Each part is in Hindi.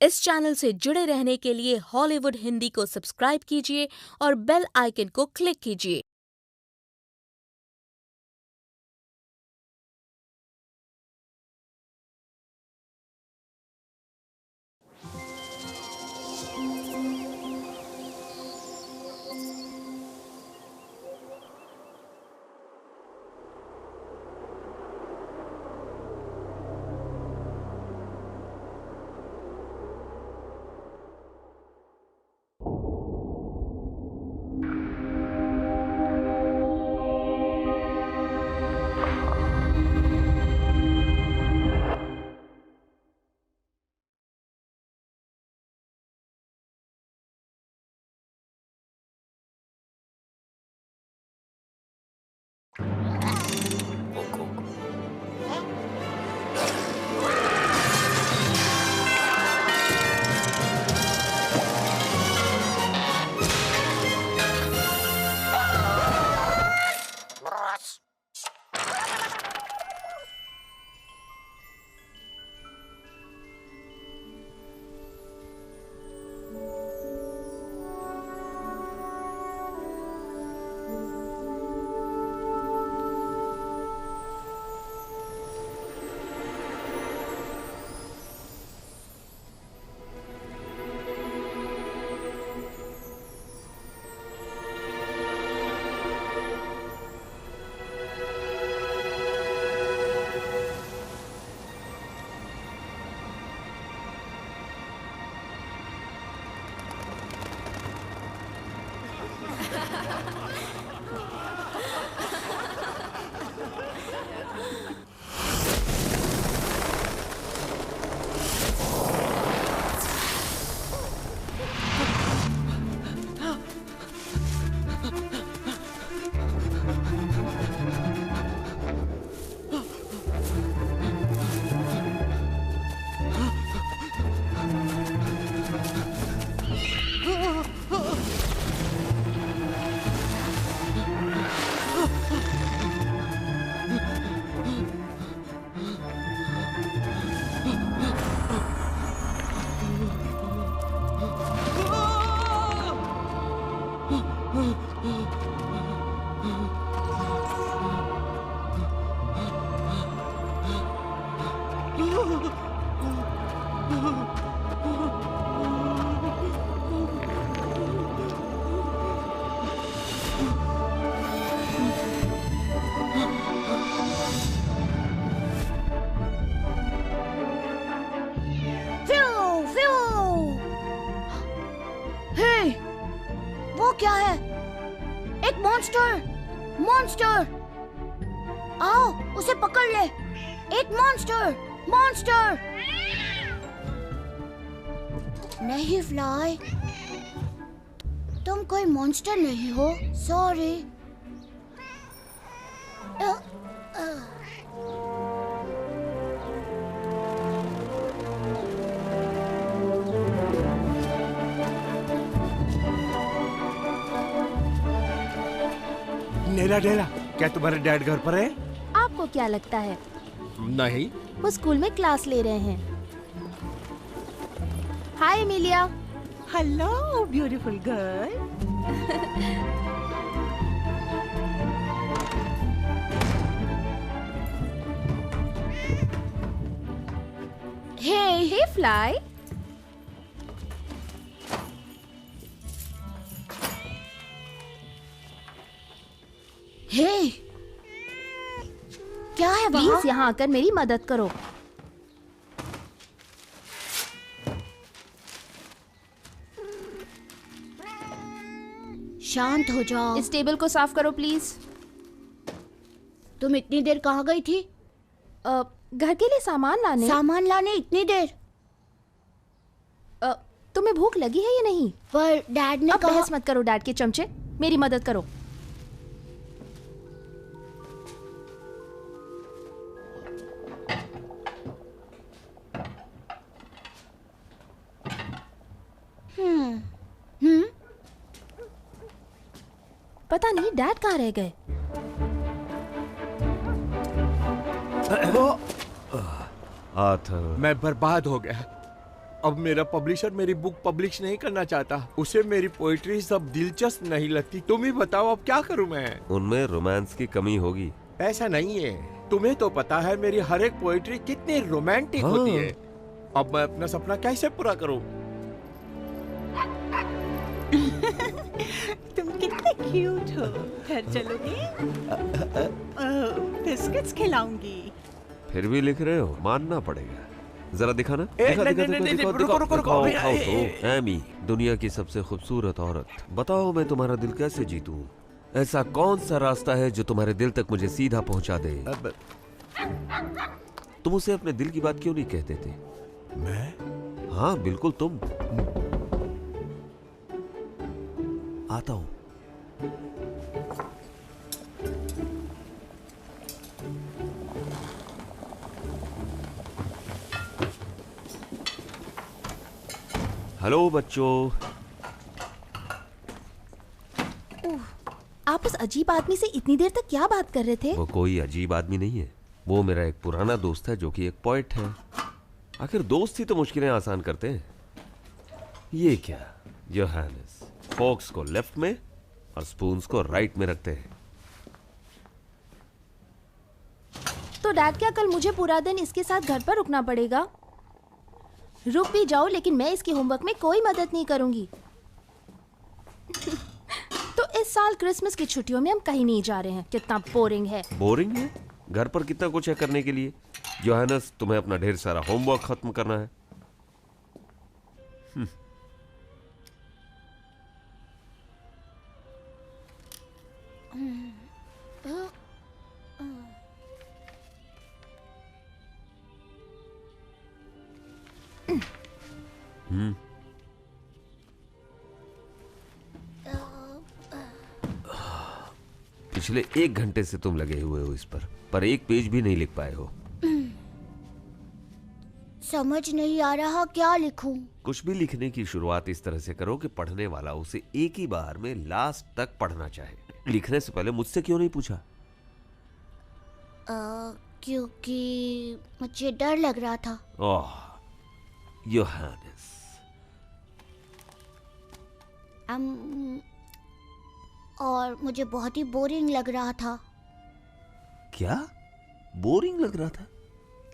इस चैनल से जुड़े रहने के लिए हॉलीवुड हिंदी को सब्सक्राइब कीजिए और बेल आइकन को क्लिक कीजिए। क्या है? एक मॉन्स्टर! मॉन्स्टर! आओ, उसे पकड़ ले। एक मॉन्स्टर! मॉन्स्टर! नहीं फ्लाई, तुम कोई मॉन्स्टर नहीं हो। सॉरी। नेला डेला, क्या तुम्हारे डैड घर पर है? आपको क्या लगता है? नहीं। वो स्कूल में क्लास ले रहे हैं। Hi Emilia. Hello beautiful girl. Hey fly. Hey, क्या है वहाँ? प्लीज यहाँ आकर मेरी मदद करो। शांत हो जाओ। इस टेबल को साफ करो प्लीज। तुम इतनी देर कहाँ गई थी? घर के लिए सामान लाने। सामान लाने इतनी देर? तुम्हें भूख लगी है या नहीं? पर डैड ने अब कहा। बहस मत करो डैड के चमचे, मेरी मदद करो। पता नहीं डैड कहाँ रह गए। मैं बर्बाद हो गया। अब मेरा पब्लिशर मेरी बुक पब्लिश नहीं करना चाहता। उसे मेरी पोइट्री सब दिलचस्प नहीं लगती। तुम ही बताओ अब क्या करूं मैं? उनमें रोमांस की कमी होगी। ऐसा नहीं है, तुम्हें तो पता है मेरी हर एक पोइट्री कितनी रोमांटिक होती है। अब मैं अपना सपना कैसे पूरा करूं? तुम कितने क्यूट हो। घर चलोगे? बिस्किट्स खिलाऊंगी। फिर भी लिख रहे हो, मानना पड़ेगा। जरा दिखाना। रुको। एमी, दुनिया की सबसे खूबसूरत औरत, बताओ मैं तुम्हारा दिल कैसे जीतूं? ऐसा कौन सा रास्ता है जो तुम्हारे दिल तक मुझे सीधा पहुंचा दे? तुम उसे अपने दिल की बात क्यों नहीं कहते थे? मैं? हाँ बिल्कुल तुम। आता हूं। हेलो बच्चों। आप उस अजीब आदमी से इतनी देर तक क्या बात कर रहे थे? वो कोई अजीब आदमी नहीं है, वो मेरा एक पुराना दोस्त है जो कि एक पोएट है। आखिर दोस्त ही तो मुश्किलें आसान करते हैं। ये क्या, योहानस फोक्स को लेफ्ट में और स्पून्स को राइट में रखते हैं। तो डैड, क्या कल मुझे पूरा दिन इसके साथ घर पर रुकना पड़ेगा? रुक भी जाओ, लेकिन मैं इसके होमवर्क में कोई मदद नहीं करूंगी। तो इस साल क्रिसमस की छुट्टियों में हम कहीं नहीं जा रहे हैं। कितना बोरिंग है। बोरिंग है? घर पर कितना कुछ है करने के लिए। योहानस, तुम्हें अपना ढेर सारा होमवर्क खत्म करना है। पिछले 1 घंटे से तुम लगे हुए हो इस पर एक पेज भी नहीं लिख पाए हो। समझ नहीं आ रहा क्या लिखूं। कुछ भी लिखने की शुरुआत इस तरह से करो कि पढ़ने वाला उसे एक ही बार में लास्ट तक पढ़ना चाहे। लिखने से पहले मुझसे क्यों नहीं पूछा? क्योंकि मुझे डर लग रहा था। ओह योहानस। और मुझे बहुत ही बोरिंग लग रहा था। क्या बोरिंग लग रहा था?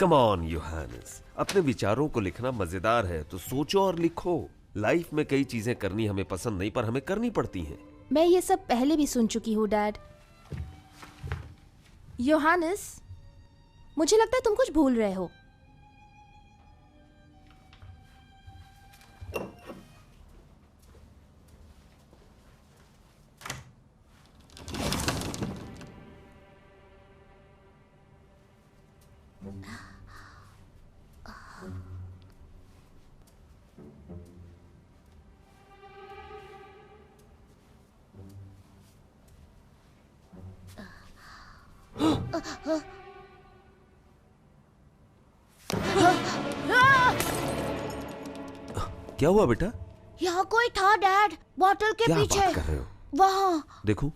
कम ऑन योहानस, अपने विचारों को लिखना मजेदार है तो सोचो और लिखो। लाइफ में कई चीजें करनी हमें पसंद नहीं पर हमें करनी पड़ती हैं। मैं ये सब पहले भी सुन चुकी हूँ डैड। योहानस, मुझे लगता है तुम कुछ भूल रहे हो। क्या हुआ बेटा? यहाँ कोई था डैड, बॉटल के क्या पीछे। बात कर रहे हो? वहाँ देखो,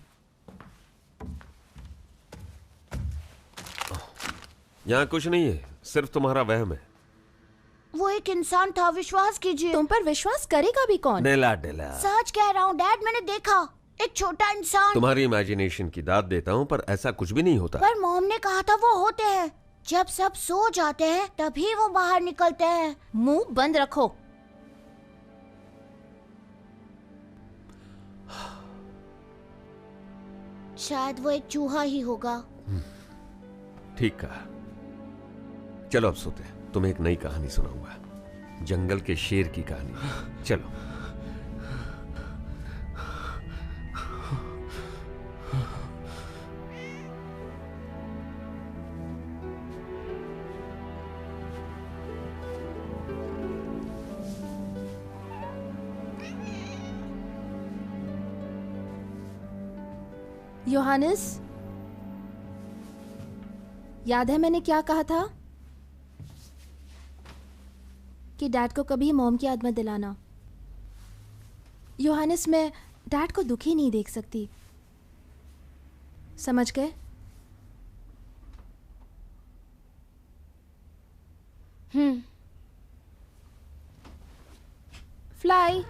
यहाँ कुछ नहीं है, सिर्फ तुम्हारा वहम है। वो एक इंसान था, विश्वास कीजिए। तुम पर विश्वास करेगा भी कौन? डेला डेला, सच कह रहा हूँ डैड, मैंने देखा एक छोटा इंसान। तुम्हारी इमेजिनेशन की दाद देता हूँ पर ऐसा कुछ भी नहीं होता। पर मॉम ने कहा था वो होते हैं। जब सब सो जाते हैं तभी वो बाहर निकलते हैं। मुंह बंद रखो। शायद वो एक चूहा ही होगा। ठीक कहा। चलो अब सोते हैं। तुम्हें एक नई कहानी सुनाऊंगा, जंगल के शेर की कहानी। चलो। योहानस, याद है मैंने क्या कहा था कि डैड को कभी मॉम की याद मत दिलाना। योहानस, मैं डैड को दुखी नहीं देख सकती, समझ गए? फ्लाई।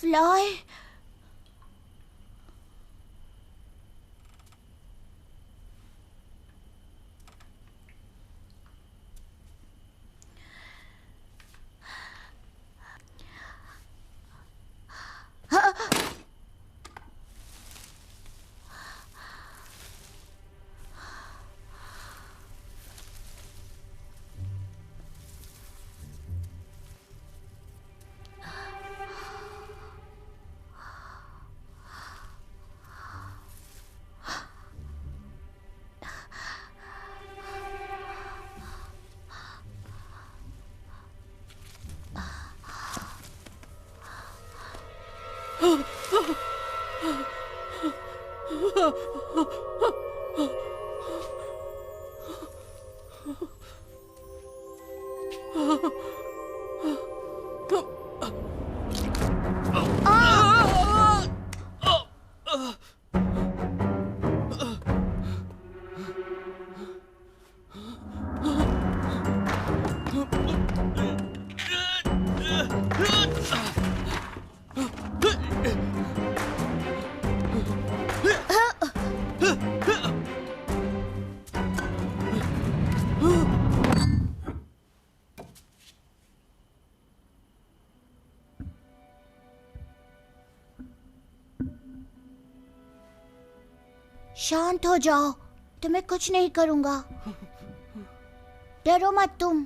फ्लाई, शांत हो जाओ, तुम्हें कुछ नहीं करूंगा। डरो मत तुम।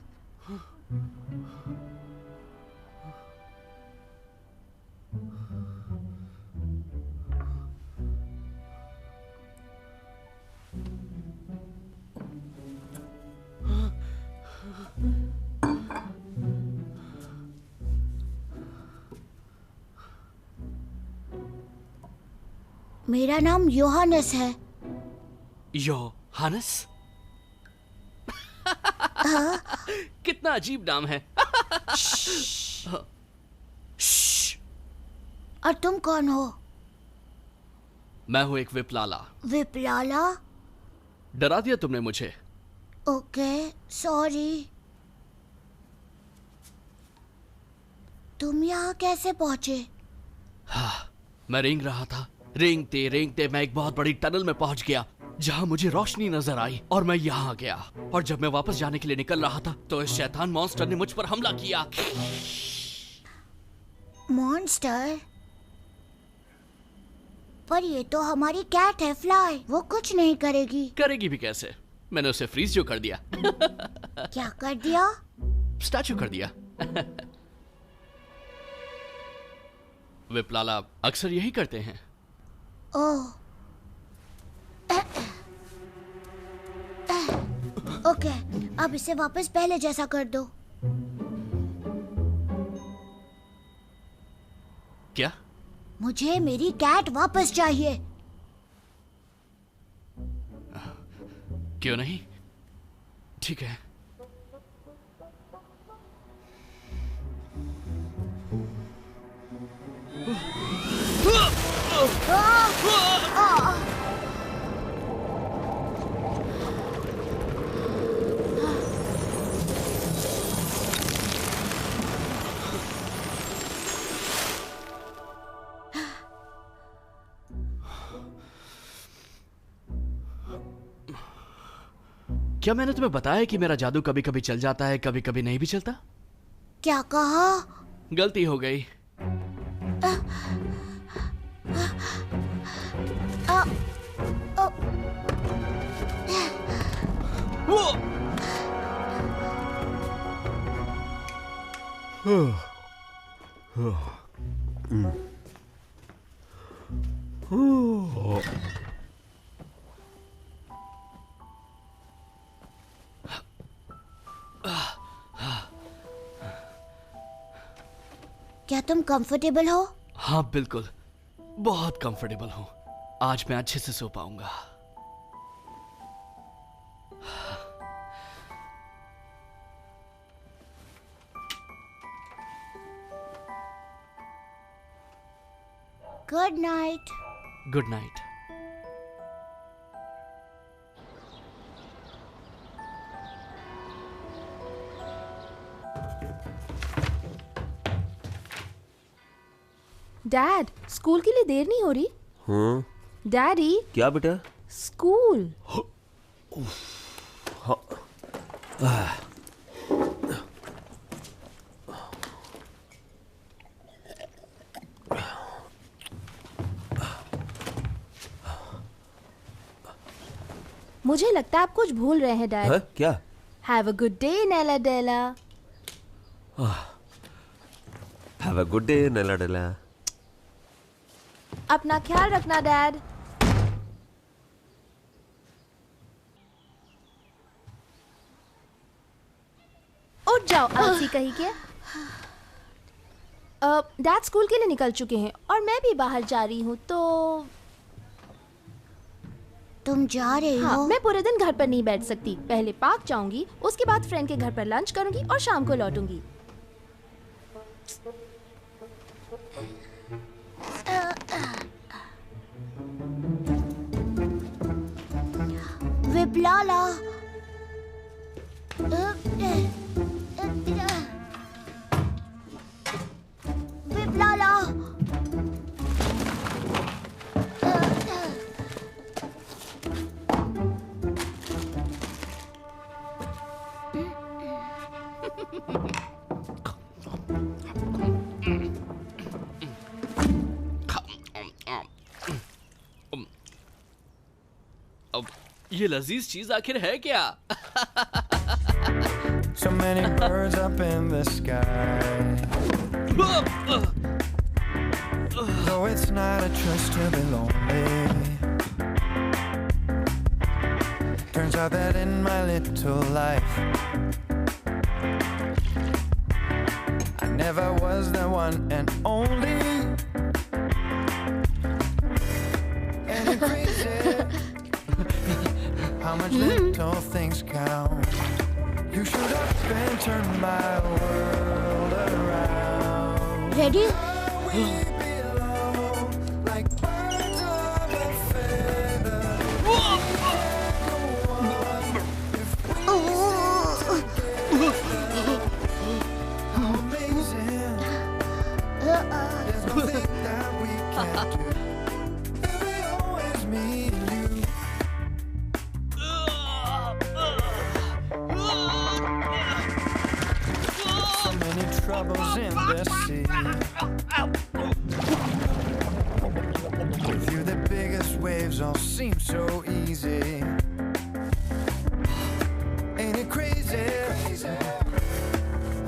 मेरा नाम योहानस है। योहानस? कितना अजीब नाम है। और तुम कौन हो? मैं हूं एक विप्लाला। विप्लाला? डरा दिया तुमने मुझे। Okay, sorry. तुम यहाँ कैसे पहुंचे? हाँ, मैं रेंग रहा था। रेंगते रेंगते मैं एक बहुत बड़ी टनल में पहुंच गया जहां मुझे रोशनी नजर आई और मैं यहाँ आ गया। और जब मैं वापस जाने के लिए निकल रहा था तो इस शैतान मॉन्स्टर ने मुझ पर हमला किया। मॉन्स्टर? पर ये तो हमारी कैट है फ्लाई, वो कुछ नहीं करेगी। करेगी भी कैसे? मैंने उसे फ्रीज जो कर दिया। क्या कर दिया? स्टैचू कर दिया। विप्लाला अक्सर यही करते हैं। ओह, ओके, अब इसे वापस पहले जैसा कर दो। क्या? मुझे मेरी कैट वापस चाहिए। क्यों नहीं? ठीक है। क्या मैंने तुम्हें बताया कि मेरा जादू कभी कभी चल जाता है, कभी कभी नहीं भी चलता? क्या कहा? गलती हो गई। क्या तुम कंफर्टेबल हो? हाँ बिल्कुल, बहुत कंफर्टेबल हूँ। आज मैं अच्छे से सो पाऊंगा। Good night. Good night. Dad, school के लिए देर नहीं हो रही? हाँ डैडी, क्या बेटा? स्कूल। मुझे लगता है आप कुछ भूल रहे हैं डैड। हाँ? क्या? हैव अ गुड डे नेला डेला। हैव अ गुड डे नेला डेला। अपना ख्याल रखना डैड। उठ जाओ आलसी कहीं के। डैड स्कूल के लिए निकल चुके हैं और मैं भी बाहर जा रही हूँ, तो तुम जा रही हाँ, हो? मैं पूरे दिन घर पर नहीं बैठ सकती। पहले पार्क जाऊंगी, उसके बाद फ्रेंड के घर पर लंच करूंगी और शाम को लौटूंगी। विप्लाला। विप्लाला। अब ये लजीज चीज आखिर है क्या? So many birds up in the sky. Though it's not a choice to be lonely. Turns out that in my little life, I never was the one and only. And it's crazy how much little things count. You should up and turn my world around. Ready? We belong like birds of a feather. Go on if we stick together. How amazing. There's nothing that we can't do. If we always me and you. So many troubles in the sea. With you the biggest waves all seem so easy. Ain't it crazy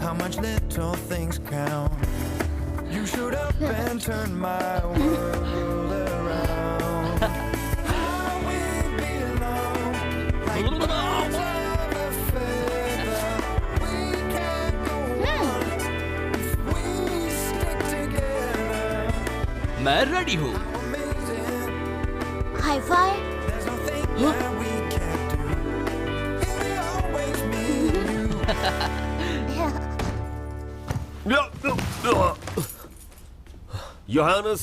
how much little things count? You shoot up and turn my world around. How we belong like birds of a feather. We can't go on if we stick together. मैं रेडी हूँ। Amazing. High five. There's nothing that we can't do. If we always meet you. योहानस,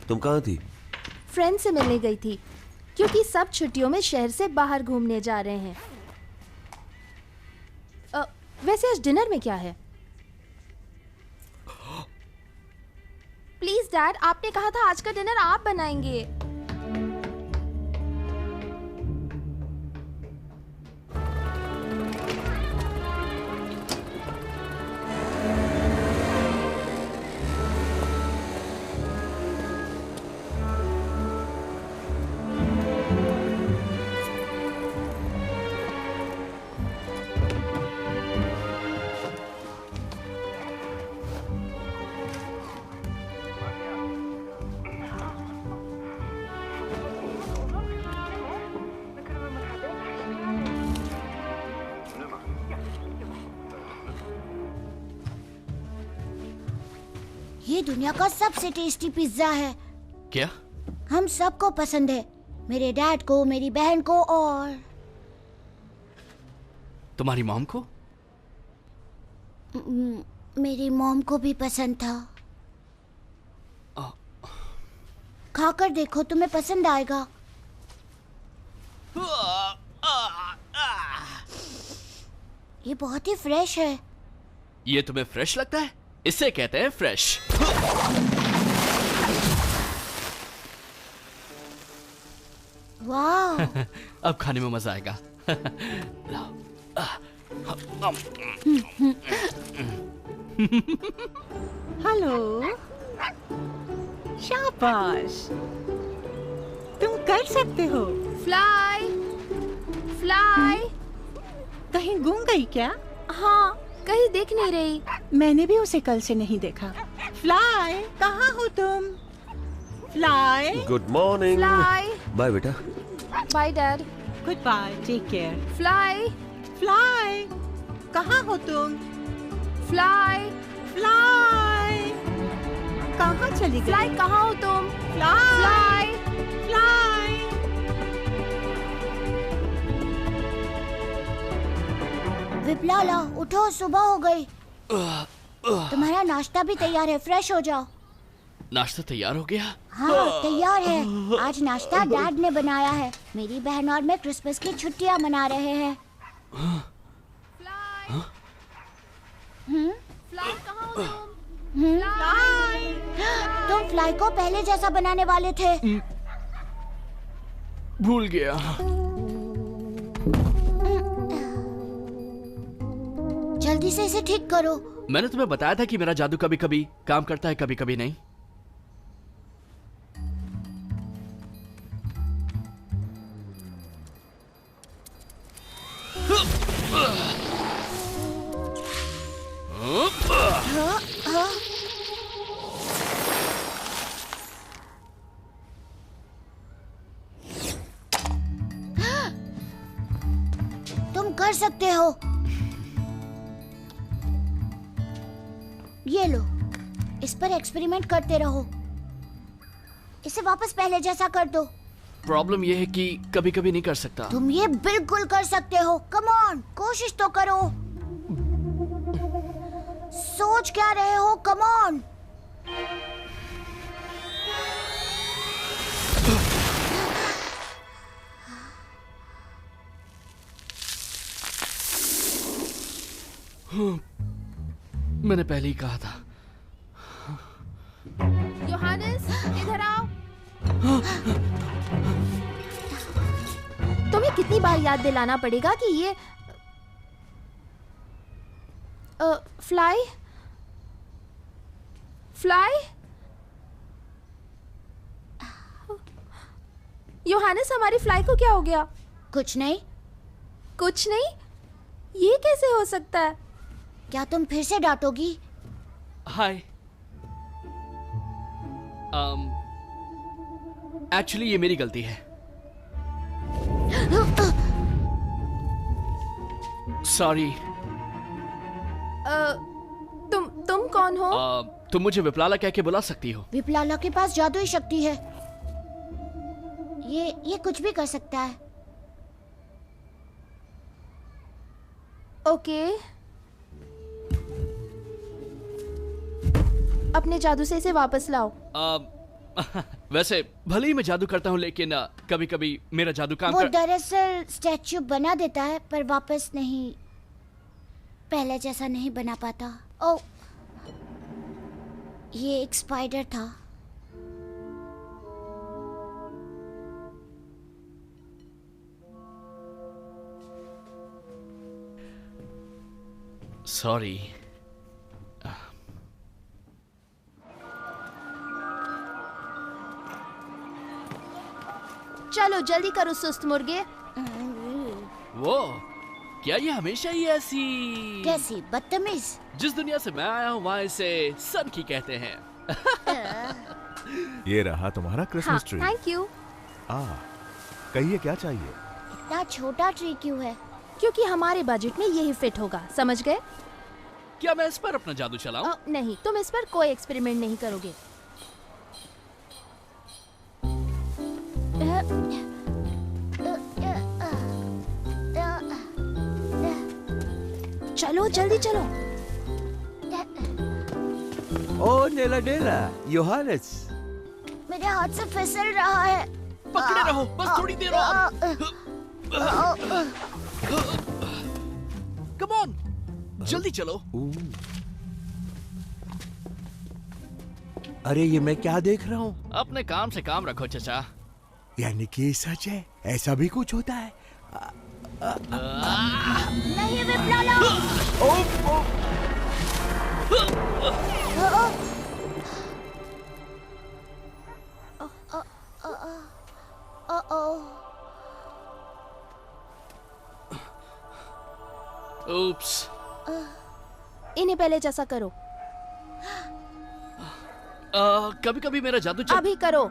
तुम कहाँ थी? फ्रेंड से मिलने गई थी, क्योंकि सब छुट्टियों में शहर से बाहर घूमने जा रहे हैं। वैसे आज डिनर में क्या है? डैड, आपने कहा था आज का डिनर आप बनाएंगे। ये दुनिया का सबसे टेस्टी पिज्जा है। क्या? हम सबको पसंद है, मेरे डैड को, मेरी बहन को और तुम्हारी मॉम को? मेरी मॉम को भी पसंद था। खाकर देखो, तुम्हें पसंद आएगा। ये बहुत ही फ्रेश है। ये तुम्हें फ्रेश लगता है? इसे कहते हैं फ्रेश। वाह! अब खाने में मजा आएगा। लाओ। हेलो, शाबाश, तुम कर सकते हो। Fly, fly. कहीं गुम गई क्या? हाँ, कहीं दिख नहीं रही। मैंने भी उसे कल से नहीं देखा। फ्लाई, कहाँ हो तुम? Fly, good morning. Fly. Bye बेटा। Bye dad. Goodbye, take care. Fly, fly, कहाँ हो तुम? फ्लाई, फ्लाई, कहाँ चली गई? फ्लाई कहाँ हो तुम? Fly, fly. फ्लाई। विप्लाला, उठो, सुबह हो गई। तुम्हारा नाश्ता भी तैयार है, फ्रेश हो जाओ। नाश्ता तैयार हो गया? हाँ, तैयार है। आज नाश्ता डैड ने बनाया है। मेरी बहन और मैं क्रिसमस की छुट्टियां मना रहे हैं। फ्लाई, फ्लाई कहाँ हो तुम? फ्लाई, तुम फ्लाई को पहले जैसा बनाने वाले थे। भूल गया। जल्दी से इसे ठीक करो। मैंने तुम्हें बताया था कि मेरा जादू कभी कभी काम करता है, कभी कभी नहीं। तुम कर सकते हो। ये लो, इस पर एक्सपेरिमेंट करते रहो। इसे वापस पहले जैसा कर दो। प्रॉब्लम यह है कि कभी कभी नहीं कर सकता। तुम ये बिल्कुल कर सकते हो। कम ऑन, कोशिश तो करो। सोच क्या रहे हो? Come on. मैंने पहले ही कहा था। योहानस, इधर आओ। तुम्हें कितनी बार याद दिलाना पड़ेगा कि ये फ्लाई, फ्लाई। योहानस, हमारी फ्लाई को क्या हो गया? कुछ नहीं। कुछ नहीं? ये कैसे हो सकता है? क्या तुम फिर से डांटोगी? हाय। एक्चुअली ये मेरी गलती है। सॉरी। तुम कौन हो? तुम मुझे विप्लाला कह के बुला सकती हो। विप्लाला के पास जादुई शक्ति है। ये कुछ भी कर सकता है। ओके। अपने जादू से इसे वापस लाओ। वैसे भले ही मैं जादू करता हूँ, लेकिन कभी कभी मेरा जादू काम वो दरअसल स्टैच्यू बना देता है, पर वापस नहीं, पहले जैसा नहीं बना पाता। ओ, ये एक स्पाइडर था। सॉरी। चलो जल्दी करो सुस्त मुर्गे। वो क्या ये हमेशा ही ऐसी? कैसी बदतमीज। जिस दुनिया से मैं आया हूँ वहाँ इसे सन की कहते हैं। ये रहा तुम्हारा हाँ, क्रिसमस ट्री। Thank you. कहिए क्या चाहिए? इतना छोटा ट्री क्यों है? क्योंकि हमारे बजट में यही फिट होगा, समझ गए? क्या मैं इस पर अपना जादू चलाऊं? नहीं, तुम इस पर कोई एक्सपेरिमेंट नहीं करोगे। चलो जल्दी चलो। ओ नेला डेला, योहानेस। मेरे हाथ से फिसल रहा है। पकड़े रहो, बस थोड़ी देर और। कम ऑन, जल्दी चलो। अरे ये मैं क्या देख रहा हूँ? अपने काम से काम रखो चचा। यानी कि सच है, ऐसा भी कुछ होता है? नहीं विप्लाला। Oops. इन्हें पहले जैसा करो। कभी कभी मेरा जादू अभी करो।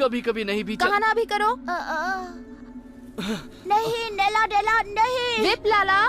कभी कभी नहीं भी कहा ना अभी करो। नहीं नेला डेला नहीं। विप्लाला।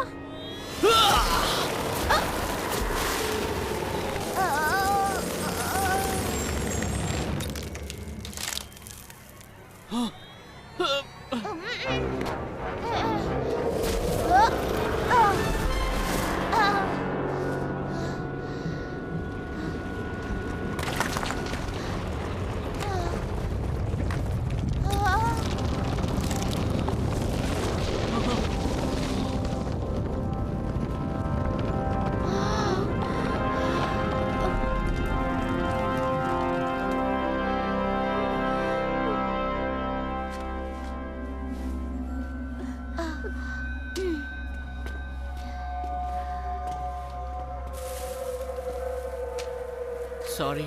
सॉरी।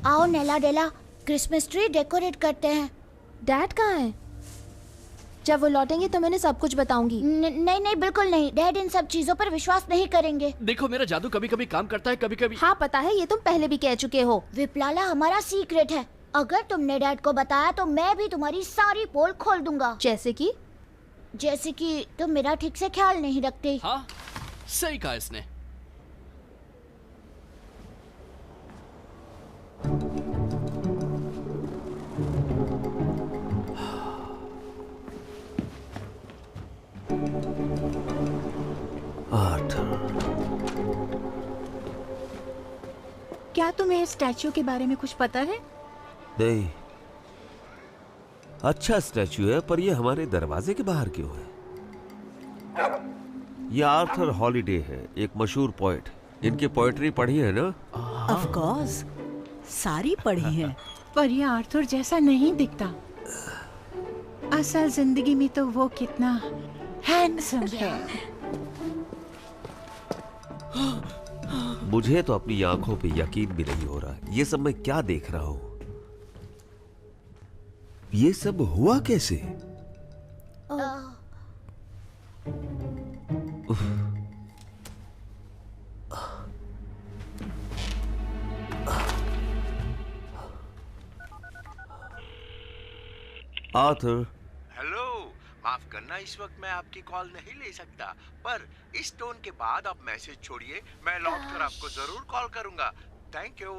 आओ नेला डेला, क्रिसमस ट्री डेकोरेट करते हैं। डैड कहाँ है? जब वो लौटेंगे तो मैंने सब कुछ बताऊंगी। नहीं नहीं बिल्कुल नहीं, डैड इन सब चीजों पर विश्वास नहीं करेंगे। देखो मेरा जादू कभी कभी काम करता है, कभी कभी। हाँ पता है, ये तुम पहले भी कह चुके हो। विप्लाला हमारा सीक्रेट है। अगर तुमने डैड को बताया तो मैं भी तुम्हारी सारी पोल खोल दूंगा। जैसे कि तुम मेरा ठीक से ख्याल नहीं रखते। हाँ सही कहा इसने। क्या तुम्हें स्टैच्यू के बारे में कुछ पता है? नहीं। अच्छा स्टैच्यू है, पर ये हमारे दरवाजे के बाहर क्यों है? ये आर्थर हॉलिडे है, एक मशहूर पोएट। इनकी पोएट्री पढ़ी है ना? ऑफ कोर्स, सारी पढ़ी है। पर ये आर्थर जैसा नहीं दिखता। असल जिंदगी में तो वो कितना हैंडसम है। मुझे तो अपनी आंखों पे यकीन भी नहीं हो रहा। ये सब मैं क्या देख रहा हूं? ये सब हुआ कैसे? आर्थर। हेलो, माफ करना इस वक्त मैं आपकी कॉल नहीं ले सकता, पर इस टोन के बाद आप मैसेज छोड़िए, मैं लौट कर आपको जरूर कॉल करूंगा। Thank you.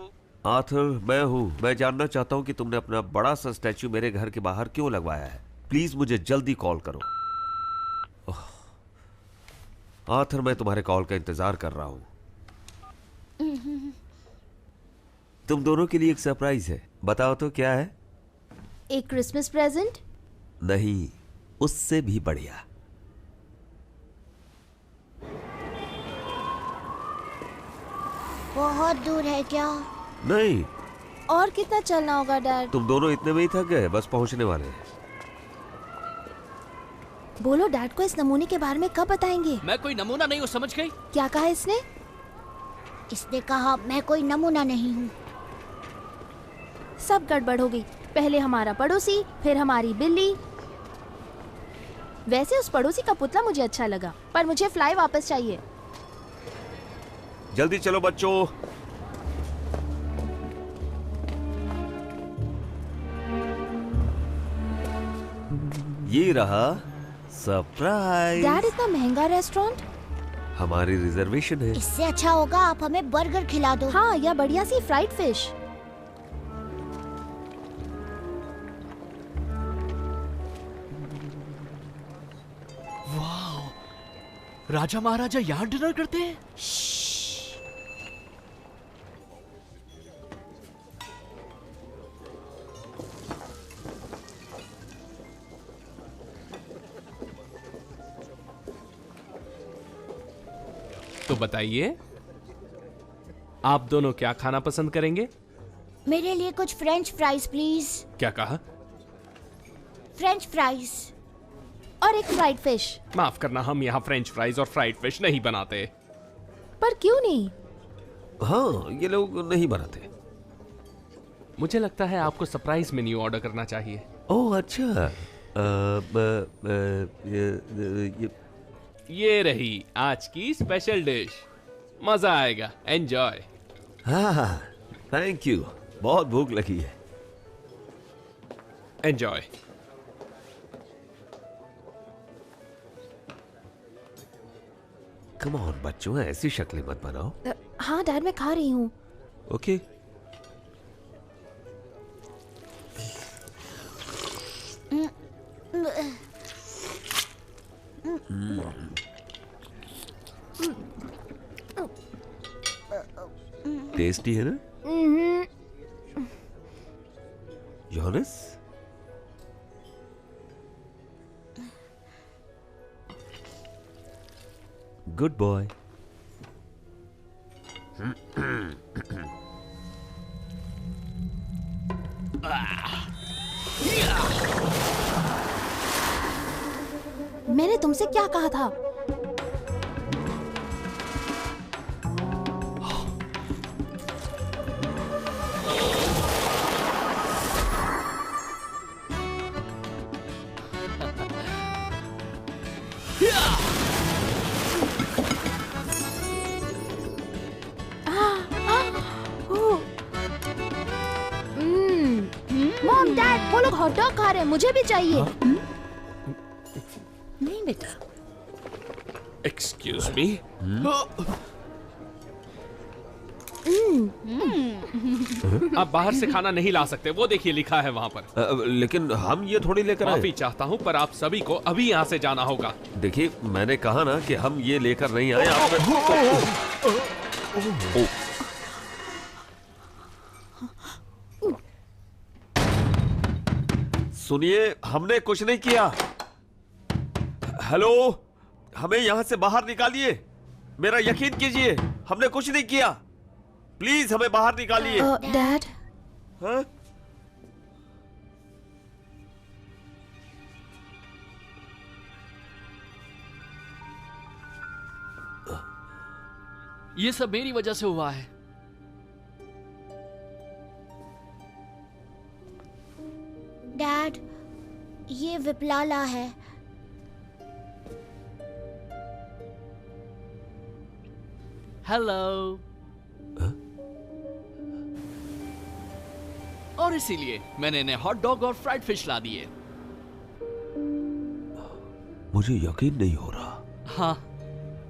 आर्थर, मैं हूँ। मैं जानना चाहता हूँ कि तुमने अपना बड़ा सा स्टैच्यू मेरे घर के बाहर क्यों लगवाया है। प्लीज मुझे जल्दी कॉल करो। आर्थर, मैं तुम्हारे कॉल का इंतजार कर रहा हूँ। तुम दोनों के लिए एक सरप्राइज है। बताओ तो क्या है? एक क्रिसमस प्रेजेंट? नहीं, उससे भी बढ़िया। बहुत दूर है क्या? नहीं, और कितना चलना होगा डैड? तुम दोनों इतने में ही थक गए, बस पहुंचने वाले हैं। बोलो डैड को इस नमूने के बारे में कब बताएंगे? मैं कोई नमूना नहीं हूँ, समझ गई? क्या कहा इसने? इसने कहा मैं कोई नमूना नहीं हूँ। सब गड़बड़ हो गई। पहले हमारा पड़ोसी, फिर हमारी बिल्ली। वैसे उस पड़ोसी का पुतला मुझे अच्छा लगा, पर मुझे फ्लाई वापस चाहिए। जल्दी चलो बच्चों। ये रहा सरप्राइज। डैड, इतना महंगा रेस्टोरेंट? हमारी रिजर्वेशन है। इससे अच्छा होगा आप हमें बर्गर खिला दो। हाँ, या बढ़िया सी फ्राइड फिश। वाह, राजा महाराजा यहाँ डिनर करते हैं? तो बताइए, आप दोनों क्या खाना पसंद करेंगे? मेरे लिए कुछ फ्रेंच फ्राइज प्लीज। क्या कहा? फ्रेंच फ्राइज और एक फ्राइड फिश। माफ करना, हम यहाँ फ्रेंच फ्राइज और फ्राइड फिश नहीं बनाते। पर क्यों नहीं? हाँ, ये लोग नहीं बनाते। मुझे लगता है आपको सरप्राइज मेन्यू ऑर्डर करना चाहिए। ओह अच्छा। ये रही आज की स्पेशल डिश। मजा आएगा, एंजॉय। हाँ, थैंक यू। बहुत भूख लगी है। एंजॉय। कम ऑन बच्चों, ऐसी शक्लें मत बनाओ। हाँ डैड, मैं खा रही हूँ। ओके। टेस्टी है ना योहानस? Good boy. मैंने तुमसे क्या कहा था? मॉम, डैड, वो लोग हॉट डॉग खा रहे हैं, मुझे भी चाहिए। नहीं बेटा। Excuse me. आप बाहर से खाना नहीं ला सकते, वो देखिए लिखा है वहाँ पर। लेकिन हम ये थोड़ी लेकर आए। माफी चाहता हूँ, पर आप सभी को अभी यहाँ से जाना होगा। देखिए, मैंने कहा ना कि हम ये लेकर नहीं आए। सुनिए, हमने कुछ नहीं किया। हेलो, हमें यहां से बाहर निकालिए। मेरा यकीन कीजिए, हमने कुछ नहीं किया। प्लीज हमें बाहर निकालिए। डैड। हाँ? ये सब मेरी वजह से हुआ है। डैड, ये विप्लाला है। हेलो। और इसीलिए मैंने इन्हें हॉट डॉग और फ्राइड फिश ला दिए। मुझे यकीन नहीं हो रहा। हाँ,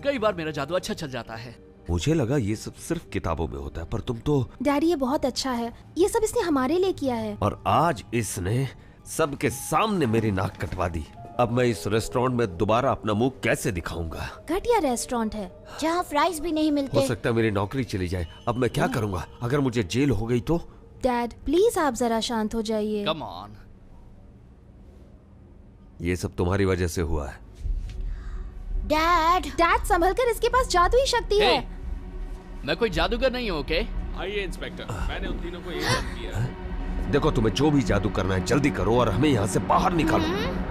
कई बार मेरा जादू अच्छा चल जाता है। मुझे लगा ये सब सिर्फ किताबों में होता है, पर तुम तो। डैडी, ये बहुत अच्छा है। ये सब इसने हमारे लिए किया है। और आज इसने सबके सामने मेरी नाक कटवा दी। अब मैं इस रेस्टोरेंट में दोबारा अपना मुंह कैसे दिखाऊंगा? घटिया रेस्टोरेंट है जहाँ फ्राइज भी नहीं मिलते। हो सकता है मेरी नौकरी चली जाए। अब मैं क्या करूंगा? अगर मुझे जेल हो गई तो? डैड, प्लीज आप जरा शांत हो जाइए। Come on. ये सब तुम्हारी वजह से हुआ है। डैड। डैड, संभल कर, इसके पास जादुई शक्ति है। मैं कोई जादूगर नहीं हूँ, ओके? आइए इंस्पेक्टर, मैंने उन तीनों को एक बंद किया है। देखो, तुम्हें जो भी जादू करना है जल्दी करो और हमें यहाँ से बाहर निकालो।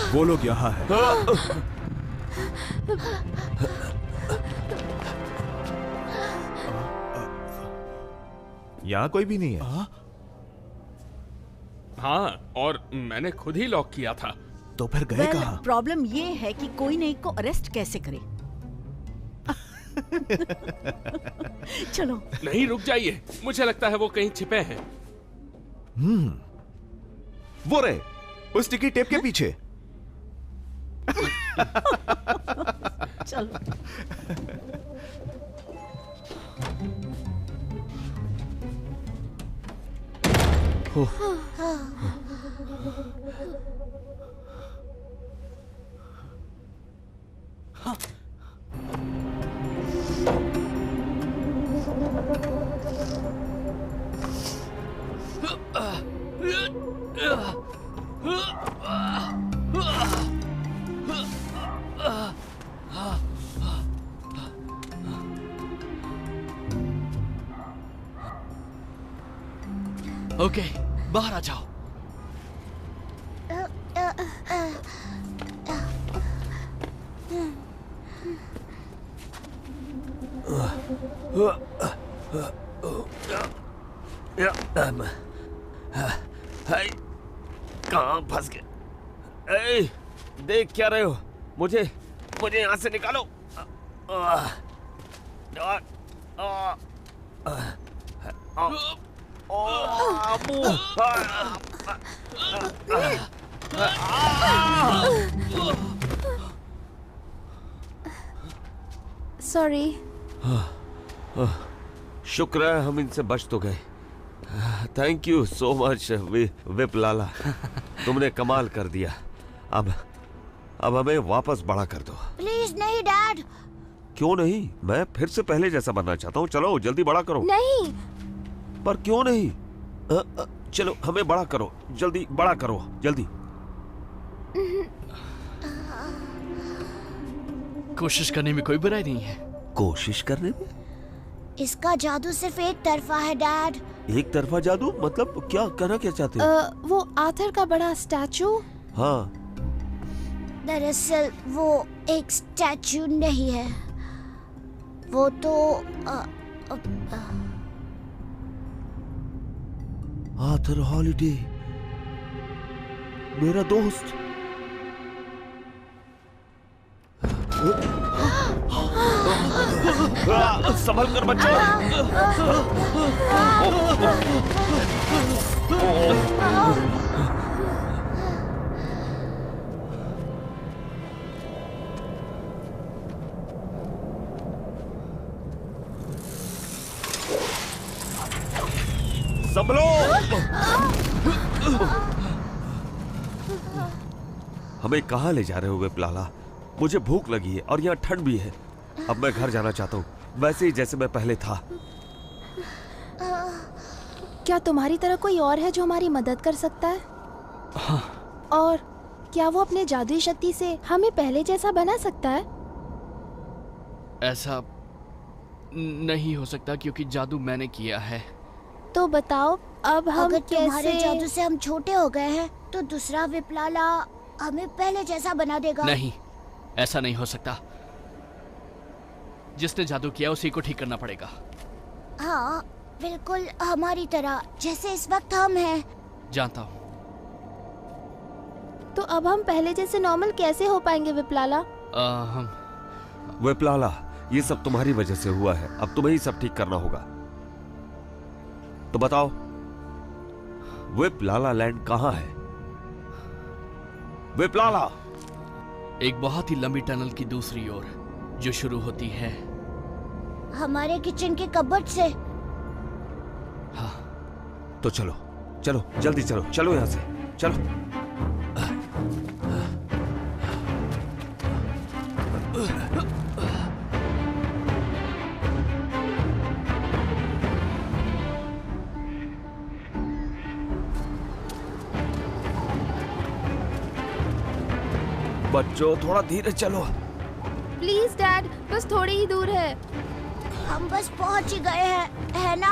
वो लोग यहाँ है। यहाँ कोई भी नहीं है। हाँ, और मैंने खुद ही लॉक किया था। तो फिर गए कहाँ? प्रॉब्लम ये है कि कोई नहीं को अरेस्ट कैसे करे। चलो। नहीं, रुक जाइए, मुझे लगता है वो कहीं छिपे हैं। वो रहे, उस स्टिकी टेप के पीछे। चलो। ओके, बाहर आ जाओ। कहाँ फंस गए? देख क्या रहे हो? मुझे यहाँ से निकालो। सॉरी। शुक्र है हम इनसे बच तो गए। थैंक यू सो मच विपलाला, तुमने कमाल कर दिया। अब हमें वापस बड़ा कर दो। प्लीज नहीं डैड। क्यों नहीं? मैं फिर से पहले जैसा बनना चाहता हूँ। चलो जल्दी बड़ा करो। नहीं। पर क्यों नहीं? चलो हमें बड़ा करो, जल्दी बड़ा करो, जल्दी। कोशिश करने में कोई बुराई नहीं है। कोशिश करने में? इसका जादू सिर्फ एक तरफा है डैड। एक तरफा जादू? मतलब क्या कहना क्या चाहते हो? वो आर्थर का बड़ा स्टैचू। हाँ। दरअसल वो एक स्टैचू नहीं है, वो तो आर्थर हॉलिडे, मेरा दोस्त। संभल कर बच्चों। संभलो। हमें कहाँ ले जा रहे हो विपलाला? मुझे भूख लगी है और यहाँ ठंड भी है। अब मैं घर जाना चाहता हूँ, वैसे ही जैसे मैं पहले था। क्या तुम्हारी तरह कोई और है जो हमारी मदद कर सकता है? हाँ। और क्या वो अपने जादुई शक्ति से हमें पहले जैसा बना सकता है? ऐसा नहीं हो सकता क्योंकि जादू मैंने किया है। तो बताओ अब हम अगर तुम्हारे कैसे? जादू से हम छोटे हो गए हैं तो दूसरा विपलाला हमें पहले जैसा बना देगा। नहीं, ऐसा नहीं हो सकता। जिसने जादू किया उसी को ठीक करना पड़ेगा। हाँ बिल्कुल हमारी तरह, जैसे इस वक्त हम हैं। जानता हूँ। तो अब हम पहले जैसे नॉर्मल कैसे हो पाएंगे विपलाला? हम विपलाला, ये सब तुम्हारी वजह से हुआ है। अब तुम्हें ही सब ठीक करना होगा। तो बताओ, विपलाला लैंड कहाँ है? विपलाला! एक बहुत ही लंबी टनल की दूसरी ओर जो शुरू होती है हमारे किचन के कबर्ड से। तो चलो चलो जल्दी चलो, चलो यहाँ से चलो। बच्चों थोड़ा धीरे चलो। प्लीज डैड, बस थोड़ी ही दूर है। हम बस पहुंच ही गए हैं, है ना?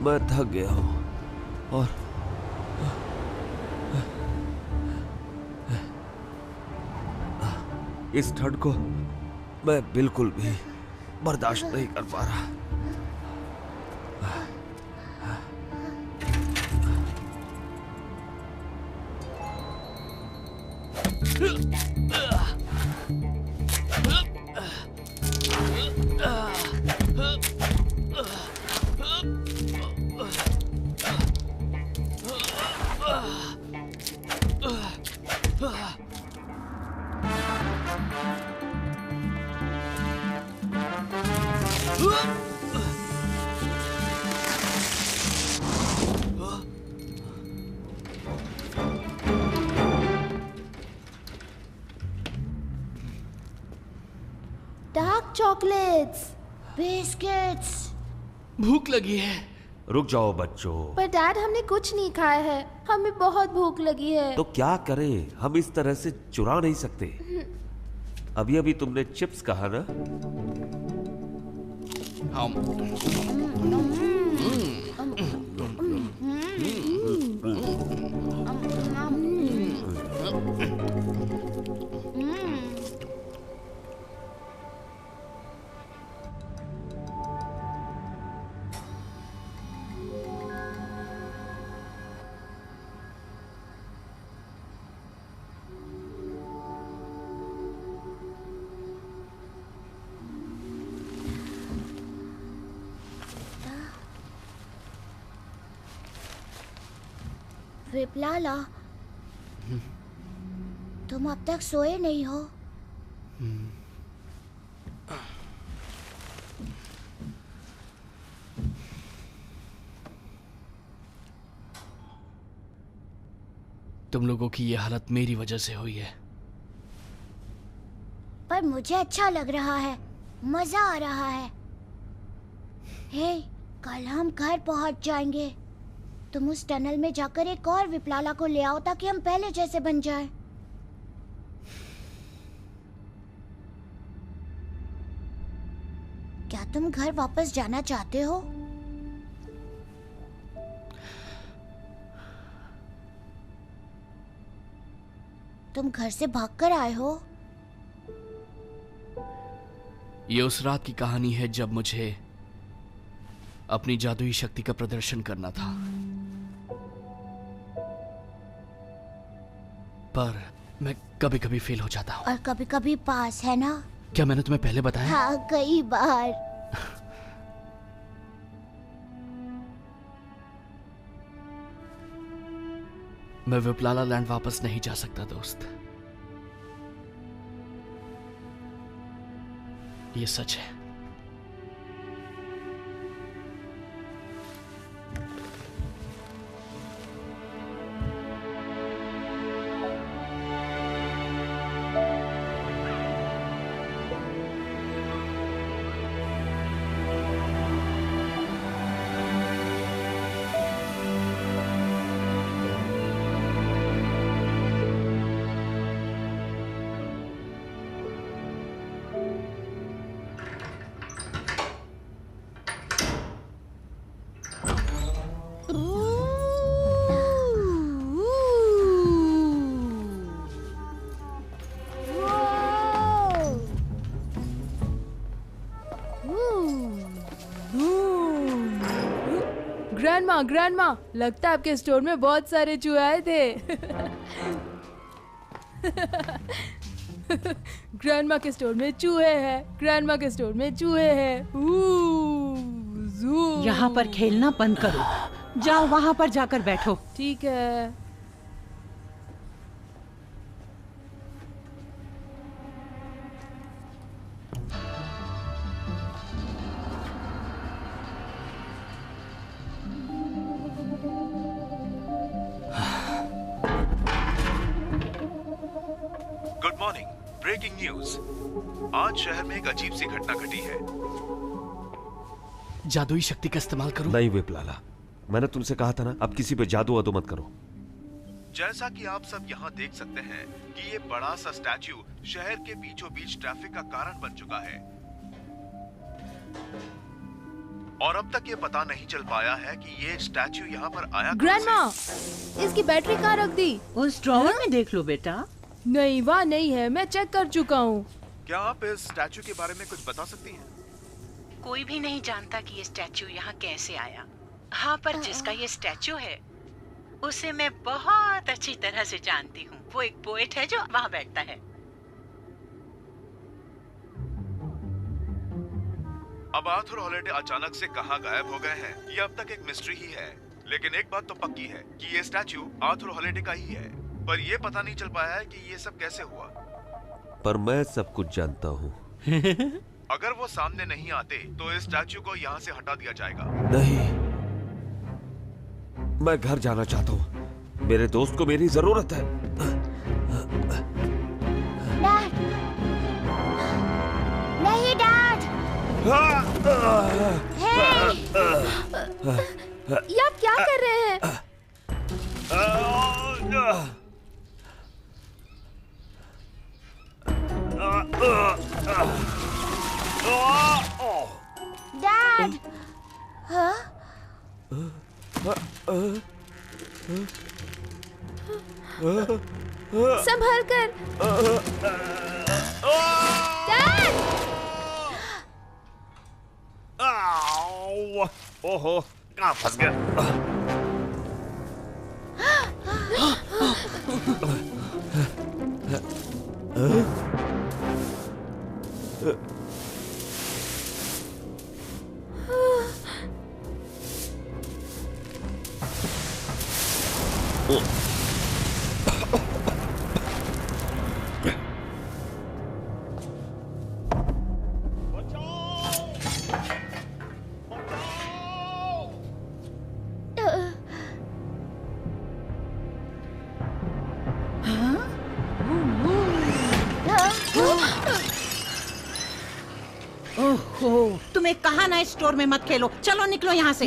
मैं थक गया हूँ और इस ठंड को मैं बिल्कुल भी बर्दाश्त नहीं कर पा रहा। Dark chocolates, biscuits. भूख लगी है। रुक जाओ बच्चों। पर डैड हमने कुछ नहीं खाया है, हमें बहुत भूख लगी है। तो क्या करें, हम इस तरह से चुरा नहीं सकते। अभी अभी तुमने चिप्स कहा ना। विप्लाला, तुम अब तक सोए नहीं हो? तुम लोगों की ये हालत मेरी वजह से हुई है। पर मुझे अच्छा लग रहा है, मजा आ रहा है। हे, कल हम घर पहुंच जाएंगे। तुम उस टनल में जाकर एक और विप्लाला को ले आओ ताकि हम पहले जैसे बन जाएं। क्या तुम घर वापस जाना चाहते हो? तुम घर से भागकर आए हो? ये उस रात की कहानी है जब मुझे अपनी जादुई शक्ति का प्रदर्शन करना था, पर मैं कभी कभी फेल हो जाता हूँ। और कभी कभी पास, है ना? क्या मैंने तुम्हें पहले बताया? हाँ, कई बार। मैं विप्लाला लैंड वापस नहीं जा सकता दोस्त, ये सच है। ग्रैंडमा, लगता है आपके स्टोर में बहुत सारे चूहे आए थे। ग्रैंडमा के स्टोर में चूहे हैं, ग्रैंडमा के स्टोर में चूहे हैं। यहाँ पर खेलना बंद करो, जाओ वहाँ पर जाकर बैठो। ठीक है। Good morning. Breaking news. आज शहर में एक अजीब सी घटना घटी है। जादुई शक्ति का इस्तेमाल करूं? नहीं विप्लाला, मैंने तुमसे कहा था ना, अब किसी पे जादू वादू मत करो। जैसा कि आप सब यहाँ देख सकते हैं कि ये बड़ा सा स्टैच्यू शहर के बीचों बीच ट्रैफिक का कारण बन चुका है और अब तक ये पता नहीं चल पाया है कि ये स्टैच्यू यहाँ पर आया ग्रैंडमा, इसकी बैटरी कहाँ रख दी? उस ड्रॉवर में देख लो बेटा। नहीं, वहाँ नहीं है, मैं चेक कर चुका हूँ। क्या आप इस स्टैच्यू के बारे में कुछ बता सकती हैं? कोई भी नहीं जानता कि ये स्टैच्यू यहाँ कैसे आया। हाँ, पर जिसका ये स्टैच्यू है उसे मैं बहुत अच्छी तरह से जानती हूँ। वो एक पोएट है जो वहाँ बैठता है। अब आर्थर हॉलिडे अचानक से कहाँ गायब हो गए हैं, ये अब तक एक मिस्ट्री ही है। लेकिन एक बात तो पक्की है कि ये स्टैच्यू आर्थर हॉलिडे का ही है, पर ये पता नहीं चल पाया है कि ये सब कैसे हुआ। पर मैं सब कुछ जानता हूँ। अगर वो सामने नहीं आते तो इस स्टैच्यू को यहाँ से हटा दिया जाएगा। नहीं, मैं घर जाना चाहता हूँ। मेरे दोस्त को मेरी जरूरत है। डैड, नहीं डैड। ये आप क्या कर रहे हैं? डैड, हाँ? संभल कर। डैड! ओहो, कहाँ फंस गया? ओहो, तुम्हें कहा ना इस स्टोर में मत खेलो। चलो निकलो यहाँ से।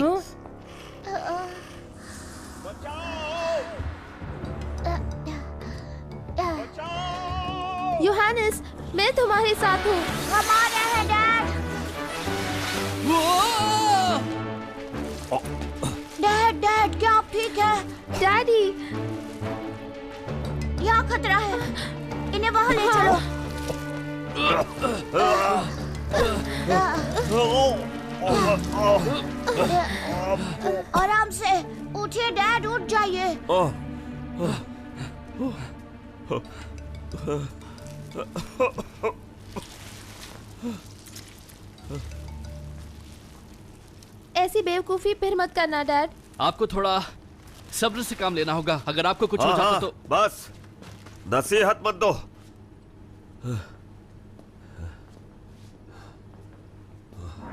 योहानिस, मैं तुम्हारे साथ हूँ। हम आ रहे हैं डैड। डैड, डैड, क्या आप ठीक है? डैडी, यहाँ खतरा है, इन्हें वहाँ ले चलो। आराम से उठिए डैड, उठ जाइए। ऐसी बेवकूफी फिर मत करना डैड। आपको थोड़ा सब्र से काम लेना होगा। अगर आपको कुछ हो जाता तो बस नसीहत मत दो।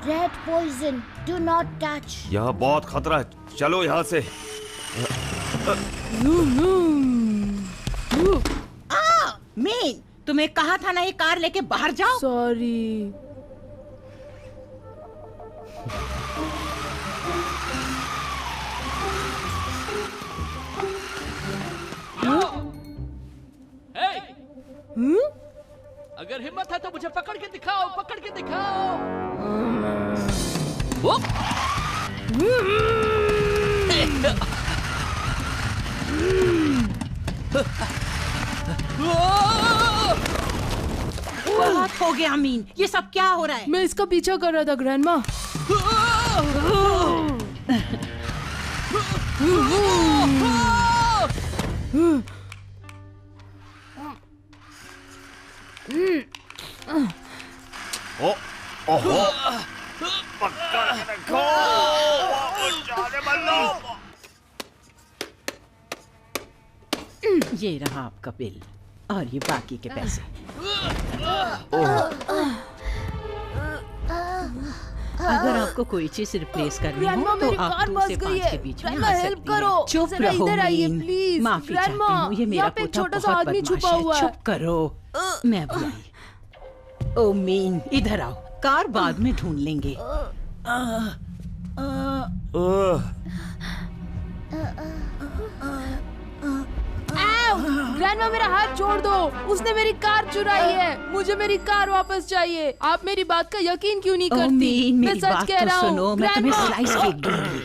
Red poison, do not touch. यहाँ बहुत खतरा है, चलो यहाँ से। मीन, तुम्हें कहा था ना ये कार लेके बाहर जाओ। सॉरी। अगर हिम्मत है तो मुझे पकड़ के दिखाओ, पकड़ के दिखाओ। बहुत हो गया मीन, ये सब क्या हो रहा है? मैं इसका पीछा कर रहा था ग्रैंडमा। ओहो, पकड़ के रखो। ये रहा आपका बिल और ये बाकी के पैसे। अगर आपको कोई चीज रिप्लेस करनी हो तो आप 2 से 5 के बीच में आ सकती हैं। चुप रहो मीन। माफी चाहती हूँ, ये मेरा पोता बहुत बदमाश है। चुप करो, मैं भी आई। ओ मीन, इधर आओ, कार बाद में ढूंढ लेंगे। ग्रैंडमा, मेरा हाथ छोड़ दो। उसने मेरी कार चुराई है। मुझे मेरी कार वापस चाहिए। आप मेरी बात का यकीन क्यों नहीं करती? मीन, मैं मेरी सच बात कह तो रहा हूँ। सुनो, मैं तुम्हें स्लाइस केक दूंगी।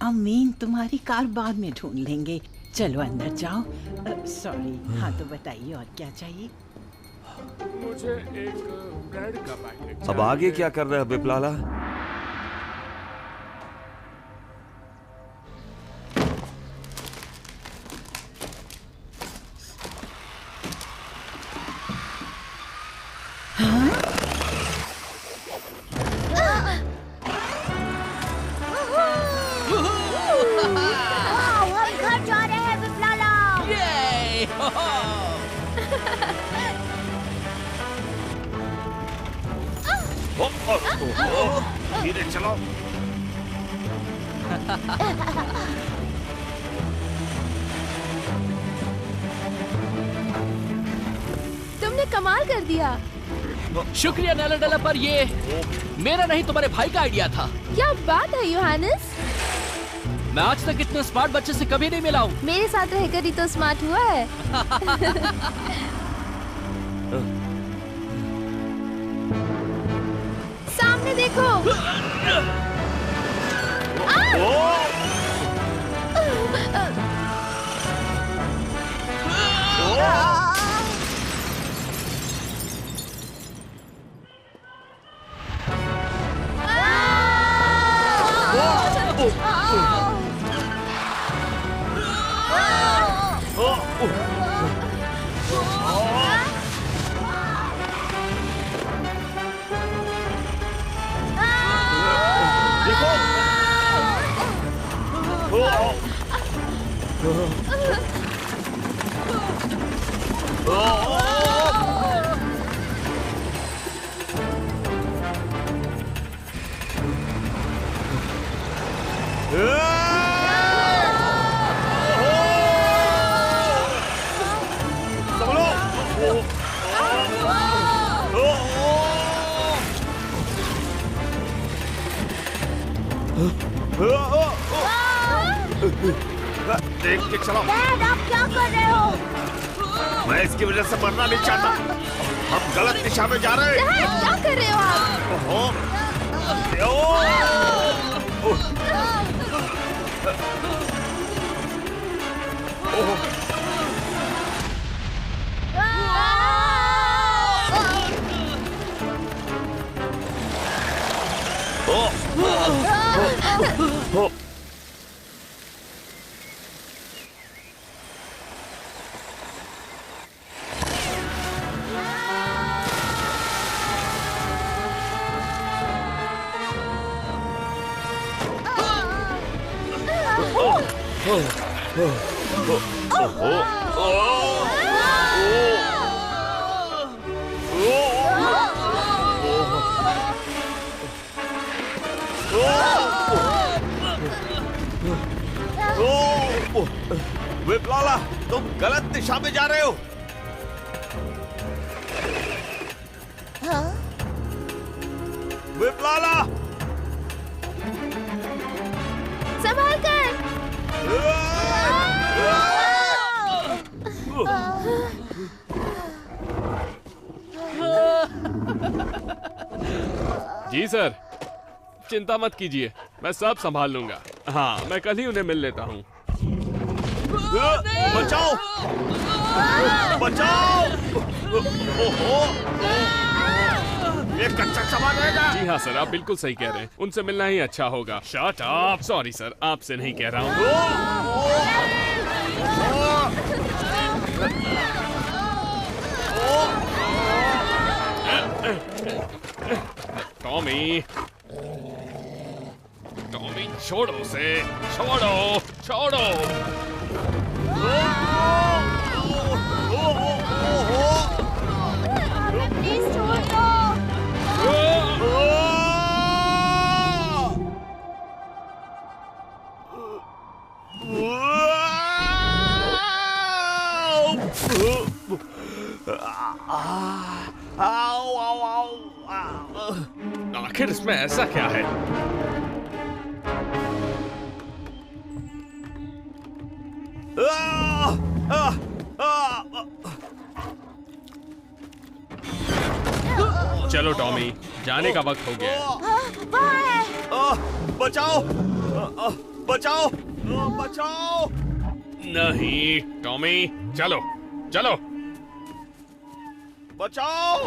अमीन, तुम्हारी कार बाद में ढूंढ लेंगे। चलो अंदर जाओ। सॉरी। हाँ तो बताइए और क्या चाहिए? मुझे एक ब्रेड का पैकेट। अब आगे क्या करना है विप्लाला? हम घर जा रहे हैं विप्लाला। धीरे चलो। तुमने कमाल कर दिया। शुक्रिया नैला डला, पर ये मेरा नहीं तुम्हारे भाई का आइडिया था। क्या बात है योहानस? मैं आज तक इतने स्मार्ट बच्चे से कभी नहीं मिला हूँ। मेरे साथ रहकर ही तो स्मार्ट हुआ है। सामने देखो। देख के चलो। डैड, आप क्या कर रहे हो? मैं इसकी वजह से मरना नहीं चाहता। हम गलत दिशा में जा रहे हैं। डैड, क्या कर रहे हो आप? विप्लाला, तुम गलत दिशा में जा रहे हो। विप्लाला, संभाल कर। जी सर, चिंता मत कीजिए, मैं सब संभाल लूंगा। हाँ, मैं कल ही उन्हें मिल लेता हूँ। बचाओ, बचाओ। ओहो, ये कच्चा सामान रहेगा। जी हाँ सर, आप बिल्कुल सही कह रहे हैं। उनसे मिलना ही अच्छा होगा। Shut up. सॉरी सर, आपसे नहीं कह रहा हूँ। टॉमी, टॉमी छोड़ो उसे, छोड़ो छोड़ो। प्लीज छोड़ दो। आखिर इसमें ऐसा क्या है? चलो टॉमी, जाने का वक्त हो गया है। वहाँ है। बचाओ, बचाओ, बचाओ। नहीं टॉमी, चलो चलो। बचाओ,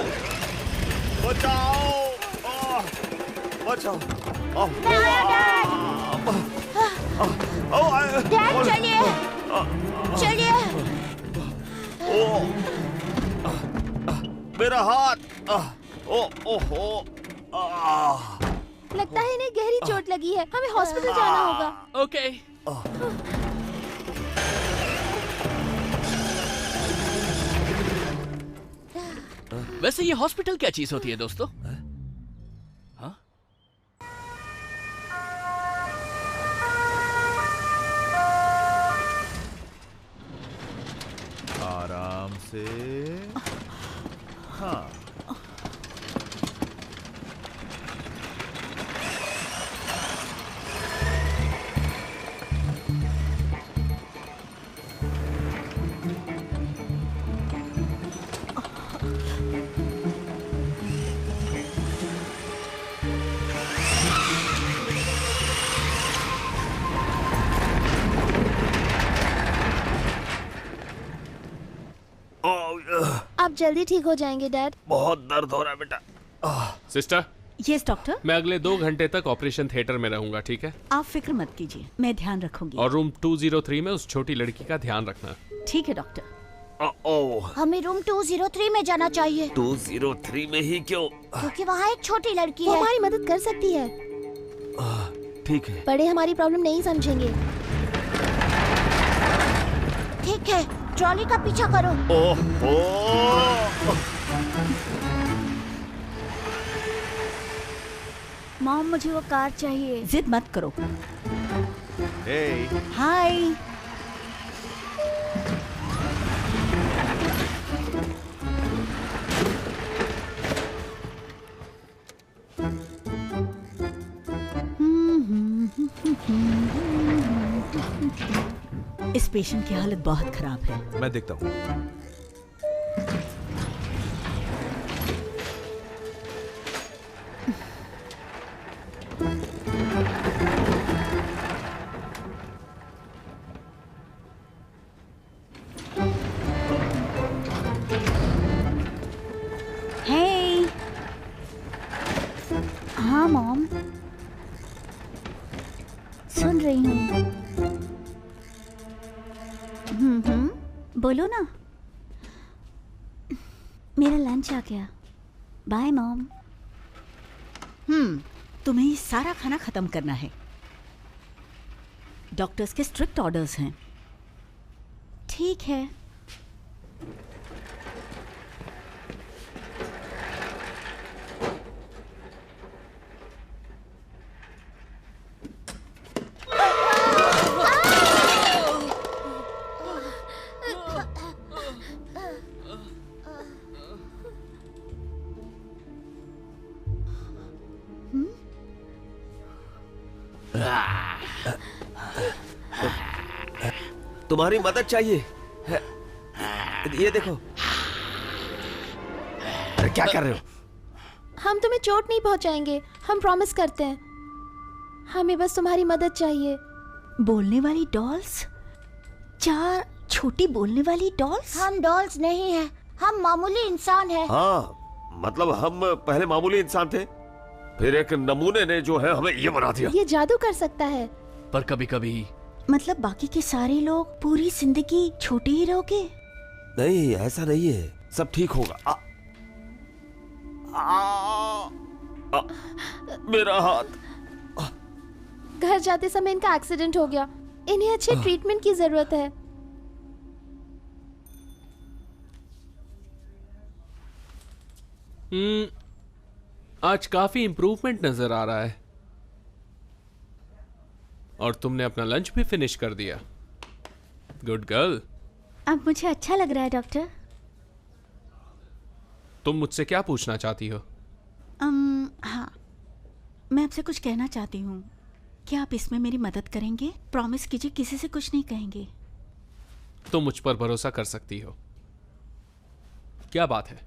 बचाओ, बचाओ। डैड चलिए, चलिए। मेरा हाथ। ओहो। लगता है इन्हें गहरी चोट लगी है, हमें हॉस्पिटल जाना होगा। ओके। वैसे ये हॉस्पिटल क्या चीज होती है दोस्तों? हाँ? आराम से। हाँ। आप जल्दी ठीक हो जाएंगे डैड। बहुत दर्द हो रहा है बेटा। सिस्टर। Yes doctor. मैं अगले 2 घंटे तक ऑपरेशन थिएटर में रहूंगा, ठीक है? आप फिक्र मत कीजिए, मैं ध्यान रखूंगी। और रूम 203 में उस छोटी लड़की का ध्यान रखना। ठीक है डॉक्टर। हमें रूम 203 में जाना चाहिए। 203 में ही क्यों? क्योंकि वहाँ एक छोटी लड़की वो है। हमारी मदद कर सकती है। ठीक है। बड़े हमारी प्रॉब्लम नहीं समझेंगे। ठीक है, ट्रॉली का पीछा करो। ओहो। मॉम मुझे वो कार चाहिए। जिद मत करो। Hey. हाय। इस पेशेंट की हालत बहुत खराब है। मैं देखता हूँ। हे। हाँ मॉम, सुन रही हूँ। बोलो ना। मेरा लंच आ गया। Bye mom. तुम्हें सारा खाना खत्म करना है। डॉक्टर्स के स्ट्रिक्ट ऑर्डर्स हैं। ठीक है। तुम्हारी मदद चाहिए। ये देखो। अरे क्या कर रहे हो? हम तुम्हें चोट नहीं पहुंचाएंगे, हम प्रॉमिस करते हैं। हमें बस तुम्हारी मदद चाहिए। बोलने वाली डॉल्स? 4 छोटी बोलने वाली डॉल्स? हम डॉल्स नहीं हैं, हम मामूली इंसान हैं। हाँ, मतलब हम पहले मामूली इंसान थे, फिर एक नमूने ने जो है हमें ये बना दिया। ये जादू कर सकता है। पर कभी कभी मतलब बाकी के सारे लोग पूरी जिंदगी छोटे ही रहोगे? नहीं, ऐसा नहीं है, सब ठीक होगा। मेरा हाथ। घर जाते समय इनका एक्सीडेंट हो गया। इन्हें अच्छे ट्रीटमेंट की जरूरत है। आज काफी इम्प्रूवमेंट नजर आ रहा है। और तुमने अपना लंच भी फिनिश कर दिया। Good girl. अब मुझे अच्छा लग रहा है डॉक्टर। तुम मुझसे क्या पूछना चाहती हो? हाँ, मैं आपसे कुछ कहना चाहती हूँ। क्या आप इसमें मेरी मदद करेंगे? प्रॉमिस कीजिए किसी से कुछ नहीं कहेंगे। तुम मुझ पर भरोसा कर सकती हो। क्या बात है?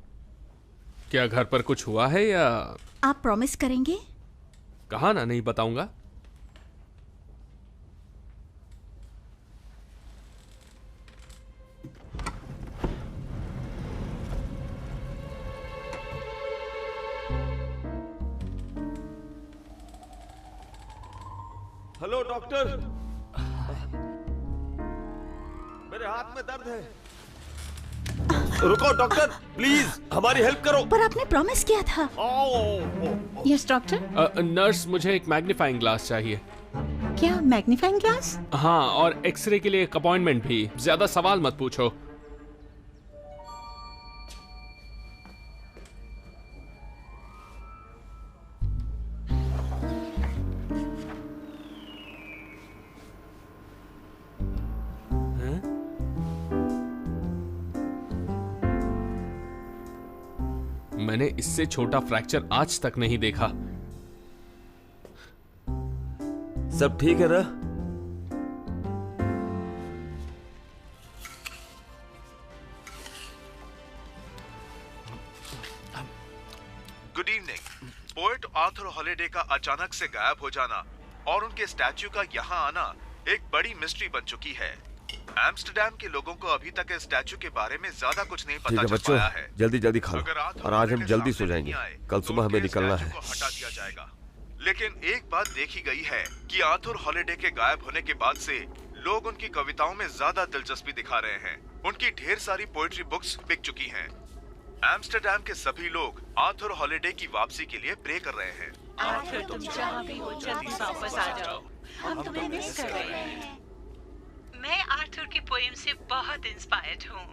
क्या घर पर कुछ हुआ है या? आप प्रॉमिस करेंगे? कहा ना नहीं बताऊंगा। हेलो डॉक्टर, मेरे हाथ में दर्द है। रुको डॉक्टर, प्लीज हमारी हेल्प करो। पर आपने प्रॉमिस किया था। Yes doctor. नर्स, मुझे एक मैग्नीफाइंग ग्लास चाहिए। क्या मैग्नीफाइंग ग्लास? हाँ, और एक्सरे के लिए एक अपॉइंटमेंट भी। ज्यादा सवाल मत पूछो। मैंने इससे छोटा फ्रैक्चर आज तक नहीं देखा। सब ठीक है ना? Good evening. Poet Arthur holiday का अचानक से गायब हो जाना और उनके स्टैच्यू का यहाँ आना एक बड़ी मिस्ट्री बन चुकी है। एम्स्टर्डम के लोगों को अभी तक इस स्टैच्यू के बारे में ज्यादा कुछ नहीं पता चल पाया है। जल्दी जल्दी खा लो और आज हम जल्दी सो जाएंगे। कल सुबह हमें निकलना है। हटा दिया जाएगा। लेकिन एक बात देखी गई है कि आर्थर हॉलिडे के गायब होने के बाद से लोग उनकी कविताओं में ज्यादा दिलचस्पी दिखा रहे हैं। उनकी ढेर सारी पोएट्री बुक्स बिक चुकी हैं। एम्स्टर्डम के सभी लोग आर्थर हॉलिडे की वापसी के लिए प्रे कर रहे हैं। आर्थर, तुम जहाँ भी हो जल्दी वापस आ जाओ, हम तुम्हें मिस कर रहे हैं। मैं आर्थर की पोएम से बहुत इंस्पायर्ड हूँ।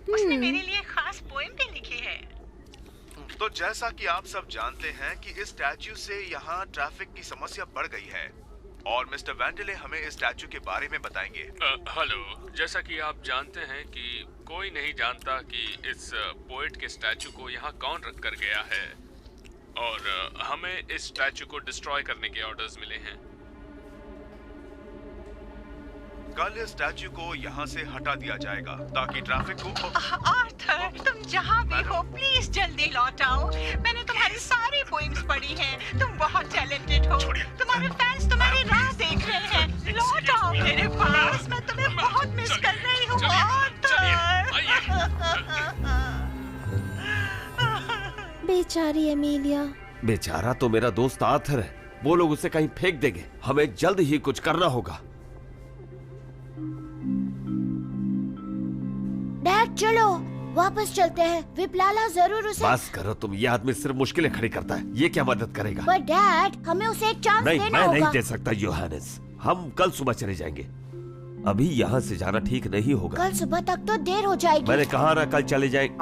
उसने मेरे लिए खास पोएम भी लिखी है। तो जैसा कि आप सब जानते हैं कि इस स्टैच्यू से यहाँ ट्रैफिक की समस्या बढ़ गई है और मिस्टर वैंडले हमें इस स्टैच्यू के बारे में बताएंगे। हेलो, जैसा कि आप जानते हैं कि कोई नहीं जानता कि इस पोएट के स्टैच्यू को यहाँ कौन रख कर गया है और हमें इस स्टैच्यू को डिस्ट्रॉय करने के ऑर्डर्स मिले हैं। कल इस स्टैच्यू को यहाँ से हटा दिया जाएगा ताकि ट्रैफिक को। आर्थर, तुम जहाँ भी हो प्लीज जल्दी लौट आओ। मैंने तुम्हारी सारी पोएम्स पढ़ी हैं। तुम बहुत टैलेंटेड हो। तुम्हारे फैंस तुम्हारी राह देख रहे हैं। लौट आओ मेरे पास। मैं तुम्हें बहुत मिस कर रही हूँ बेचारी एमिलिया। बेचारा तो मेरा दोस्त आर्थर है। वो लोग उसे कहीं फेंक देंगे। हमें जल्द ही कुछ करना होगा। डैड चलो वापस चलते हैं। विप्लाला जरूर उसे। बस करो तुम, ये आदमी सिर्फ मुश्किलें खड़ी करता है। ये क्या मदद करेगा? पर डैड हमें उसे एक चांस देना होगा। नहीं, मैं नहीं दे सकता योहानेस। हम कल सुबह चले जाएंगे। अभी यहाँ से जाना ठीक नहीं होगा। कल सुबह तक तो देर हो जाएगी। मैंने कहा ना कल चले जाएंगे।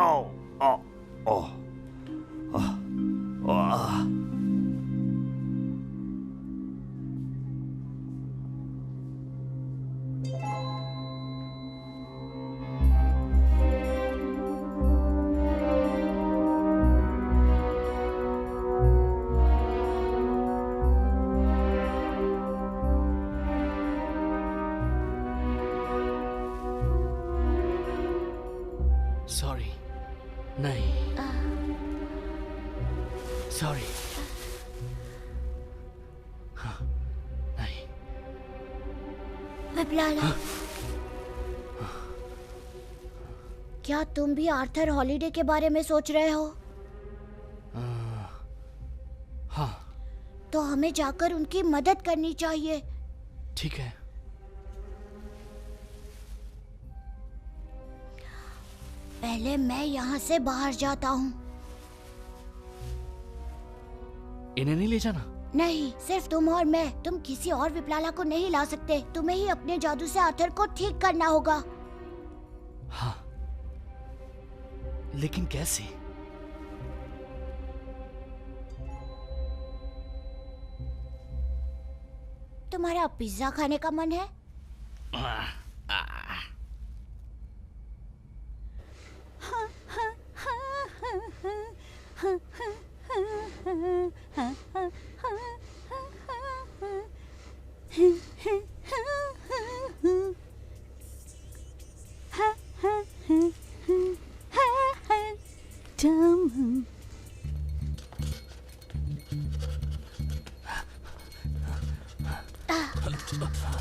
सॉरी। नहीं, सॉरी। नहीं। विप्लाला, क्या तुम भी आर्थर हॉलिडे के बारे में सोच रहे हो? हाँ। तो हमें जाकर उनकी मदद करनी चाहिए। ठीक है। पहले मैं यहाँ से बाहर जाता हूँ। इन्हें नहीं ले जाना। नहीं, सिर्फ तुम और मैं। तुम किसी और विप्लाला को नहीं ला सकते। तुम्हें ही अपने जादू से आर्थर को ठीक करना होगा। हाँ, लेकिन कैसे? तुम्हारा पिज्जा खाने का मन है?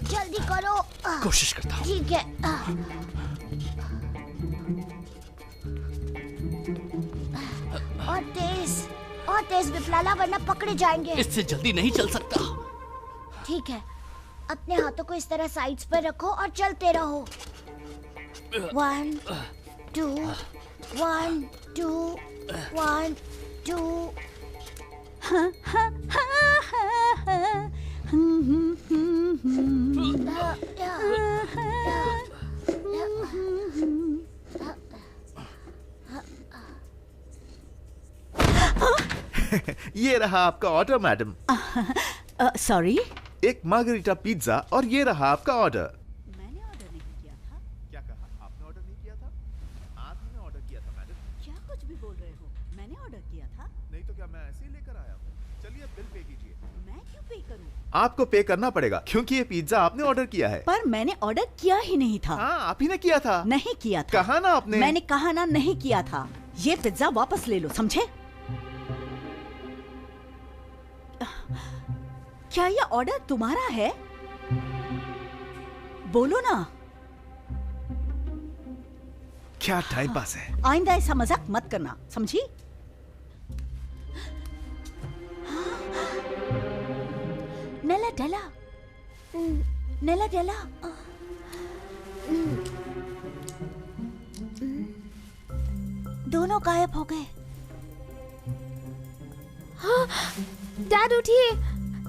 जल्दी करो। कोशिश करता हूँ। ठीक है। और तेज विप्लाला, वरना पकड़े जाएंगे। इससे जल्दी नहीं चल सकता। ठीक है, अपने हाथों को इस तरह साइड्स पर रखो और चलते रहो। 1 2 1 2 1 2। ये रहा आपका ऑर्डर मैडम। सॉरी, एक मार्गरीटा पिज्जा और ये रहा आपका ऑर्डर। मैंने ऑर्डर नहीं किया था। क्या कहा? आपने ऑर्डर नहीं किया था? आपने ऑर्डर किया था मैडम। क्या कुछ भी बोल रहे हो? मैंने ऑर्डर किया था। नहीं तो क्या मैं ऐसे ही लेकर आया हूँ? चलिए बिल पे कीजिए। मैं क्यों पे करूँ? आपको पे करना पड़ेगा क्योंकि ये पिज्जा आपने ऑर्डर किया है। पर मैंने ऑर्डर किया ही नहीं था। हाँ, आप ही ने किया था। नहीं किया था। कहा ना आपने। मैंने कहा ना नहीं किया था। ये पिज्जा वापस ले लो, समझे? क्या ये ऑर्डर तुम्हारा है? बोलो ना। क्या टाइम पास है। आइंदा ऐसा मजाक मत करना, समझी? नेला डेला, नेला डेला। दोनों गायब हो गए। डैड उठिए।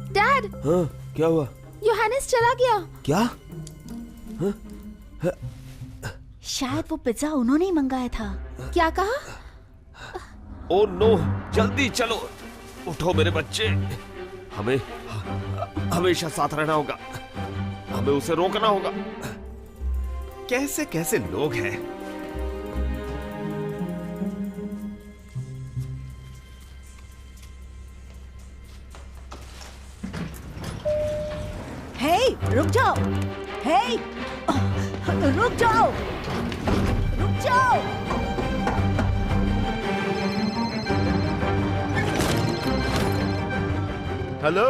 डैड। हाँ, क्या हुआ? योहानिस चला गया। क्या? शायद वो पिज्जा उन्होंने ही मंगाया था। क्या कहा? ओ नो, जल्दी चलो, उठो मेरे बच्चे। हमें हमेशा साथ रहना होगा। हमें उसे रोकना होगा। कैसे कैसे लोग हैं। हे, रुक जाओ। हे, रुक जाओ। रुक जाओ। हेलो।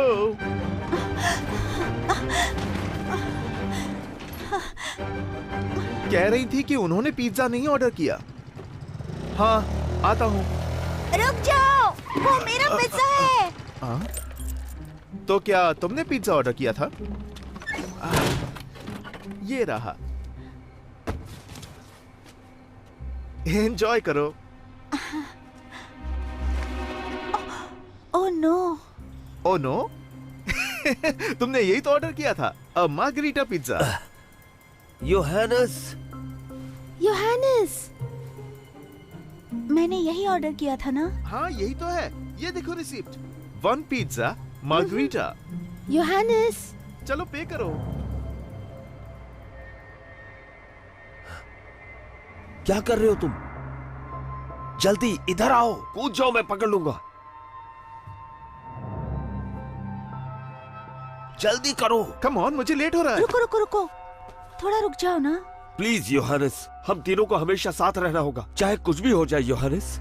कह रही थी कि उन्होंने पिज्जा नहीं ऑर्डर किया। हाँ, आता हूँ। रुक जाओ, वो मेरा पिज्जा है। हाँ? तो क्या तुमने पिज्जा ऑर्डर किया था? ये रहा। एंजॉय करो। Oh no. Oh no? तुमने यही तो ऑर्डर किया था, मार्गरीटा पिज्जा। योहानिस। योहानिस, मैंने यही ऑर्डर किया था ना? हाँ, यही तो है। ये देखो रिसिप्ट। 1 pizza margarita. योहानिस। चलो पे करो। क्या कर रहे हो तुम? जल्दी इधर आओ, कूद जाओ, मैं पकड़ लूंगा। जल्दी करो। कम ऑन, मुझे लेट हो रहा है। रुको रुको रुको, थोड़ा रुक जाओ ना। प्लीज योहानिस, हम तीनों को हमेशा साथ रहना होगा, चाहे कुछ भी हो जाए। योहानिस,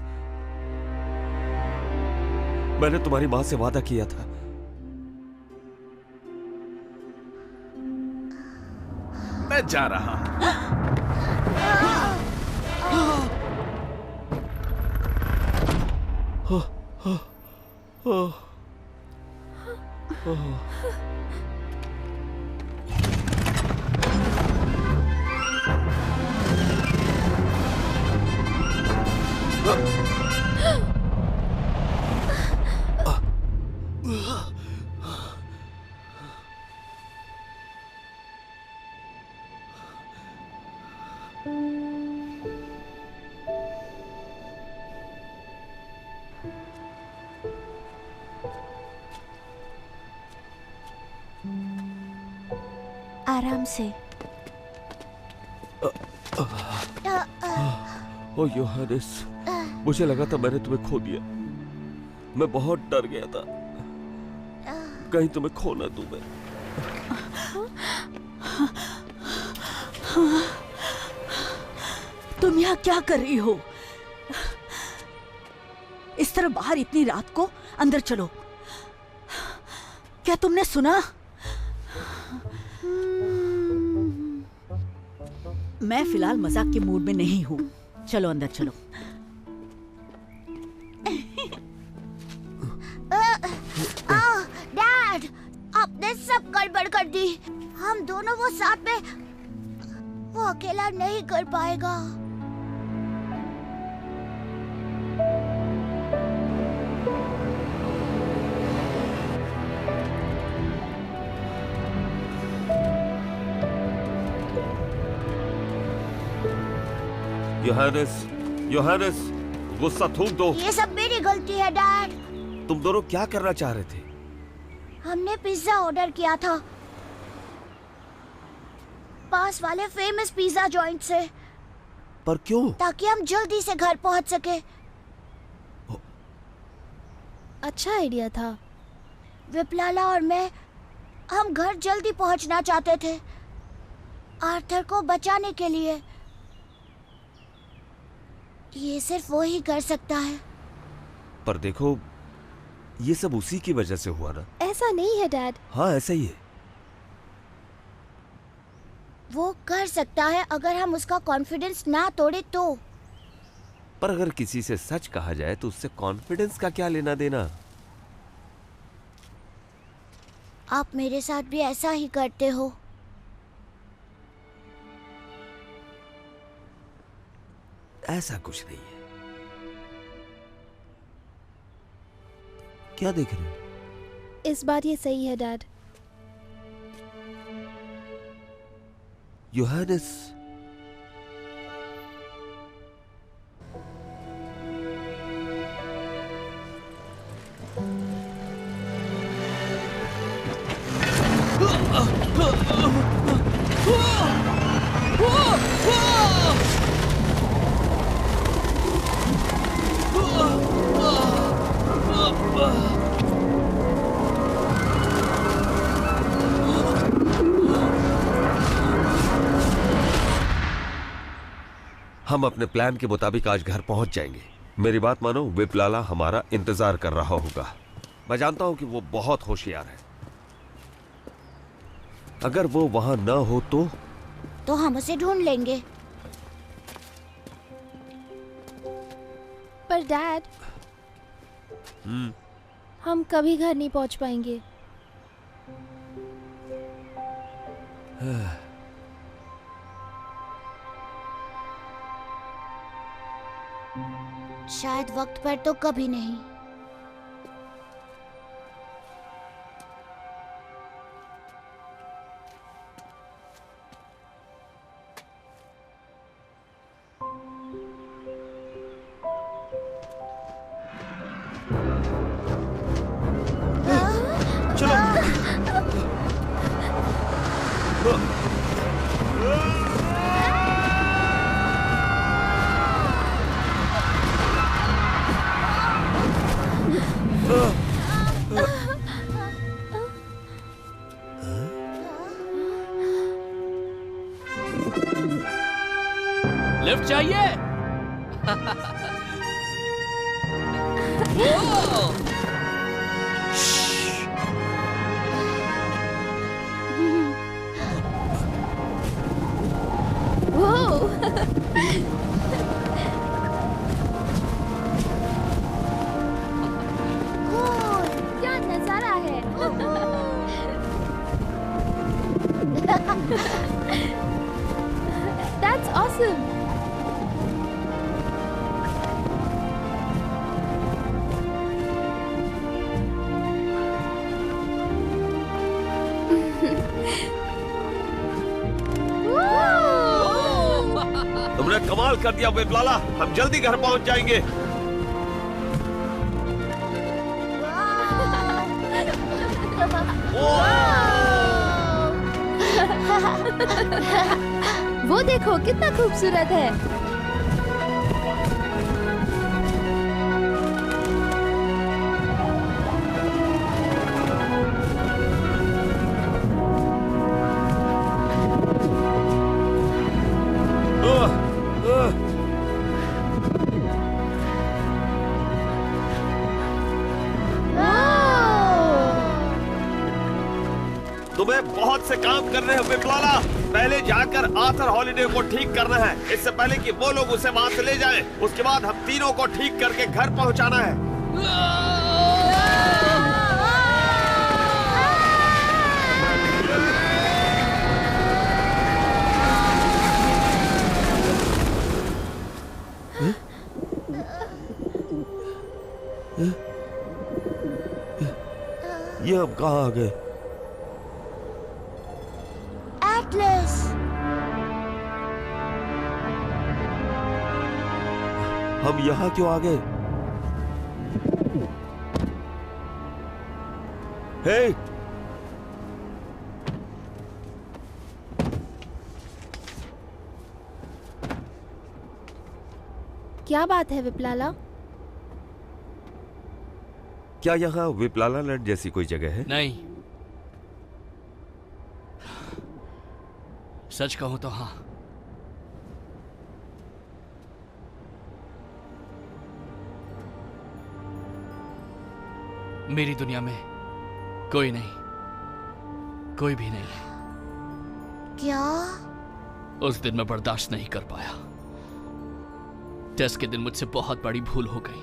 मैंने तुम्हारी माँ से वादा किया था। मैं जा रहा हूँ। आराम से। ओ योहानिस, मुझे लगा था मैंने तुम्हें खो दिया। मैं बहुत डर गया था, कहीं तुम्हें खो ना दूं मैं। तुम यहाँ क्या कर रही हो? इस तरह बाहर इतनी रात को? अंदर चलो। क्या तुमने सुना? मैं फिलहाल मजाक के मूड में नहीं हूँ। चलो अंदर चलो। डैड, आपने सब गड़बड़ कर दी। हम दोनों वो साथ में, वो अकेला नहीं कर पाएगा। योहानिस, योहानिस, गुस्सा थूक दो। ये सब मेरी गलती है डैड। तुम दोनों क्या करना चाह रहे थे? हमने पिज्जा ऑर्डर किया था पास वाले फेमस पिज्जा जॉइंट से। पर क्यों? ताकि हम जल्दी से घर पहुंच सके। अच्छा आइडिया था। विप्लाला और मैं, हम घर जल्दी पहुंचना चाहते थे, आर्थर को बचाने के लिए। ये सिर्फ वो ही कर सकता है। पर देखो, ये सब उसी की वजह से हुआ ना। ऐसा नहीं है डैड। हाँ ऐसा ही है। वो कर सकता है अगर हम उसका कॉन्फिडेंस ना तोड़े तो। पर अगर किसी से सच कहा जाए तो उससे कॉन्फिडेंस का क्या लेना देना? आप मेरे साथ भी ऐसा ही करते हो। ऐसा कुछ नहीं है। क्या देख रहे हो? इस बार ये सही है डैड। योहानिस, हम अपने प्लान के मुताबिक आज घर पहुंच जाएंगे। मेरी बात मानो, विप्लाला हमारा इंतजार कर रहा होगा। मैं जानता हूं कि वो बहुत होशियार है। अगर वो वहां ना हो तो हम उसे ढूंढ लेंगे। पर डैड, हम कभी घर नहीं पहुंच पाएंगे। शायद वक्त पर तो कभी नहीं। लिफ्ट चाहिए? क्या नजारा है। That's awesome. तुमने कमाल कर दिया विप्लाला। हम जल्दी घर पहुंच जाएंगे। वो देखो कितना खूबसूरत है। तुम्हें बहुत से काम करने हैं विप्लाला। पहले जाकर आर्थर हॉलिडे को ठीक करना है, इससे पहले कि वो लोग उसे वहां से ले जाएं। उसके बाद हम तीनों को ठीक करके घर पहुंचाना है। ये हम कहाँ आ गए? एटलस। हम यहाँ क्यों आ गए? हे! क्या बात है विप्लाला? क्या यहाँ विप्लाला लैंड जैसी कोई जगह है? नहीं, सच कहूं तो हाँ। मेरी दुनिया में कोई नहीं, कोई भी नहीं। क्या? उस दिन मैं बर्दाश्त नहीं कर पाया। टेस्ट के दिन मुझसे बहुत बड़ी भूल हो गई।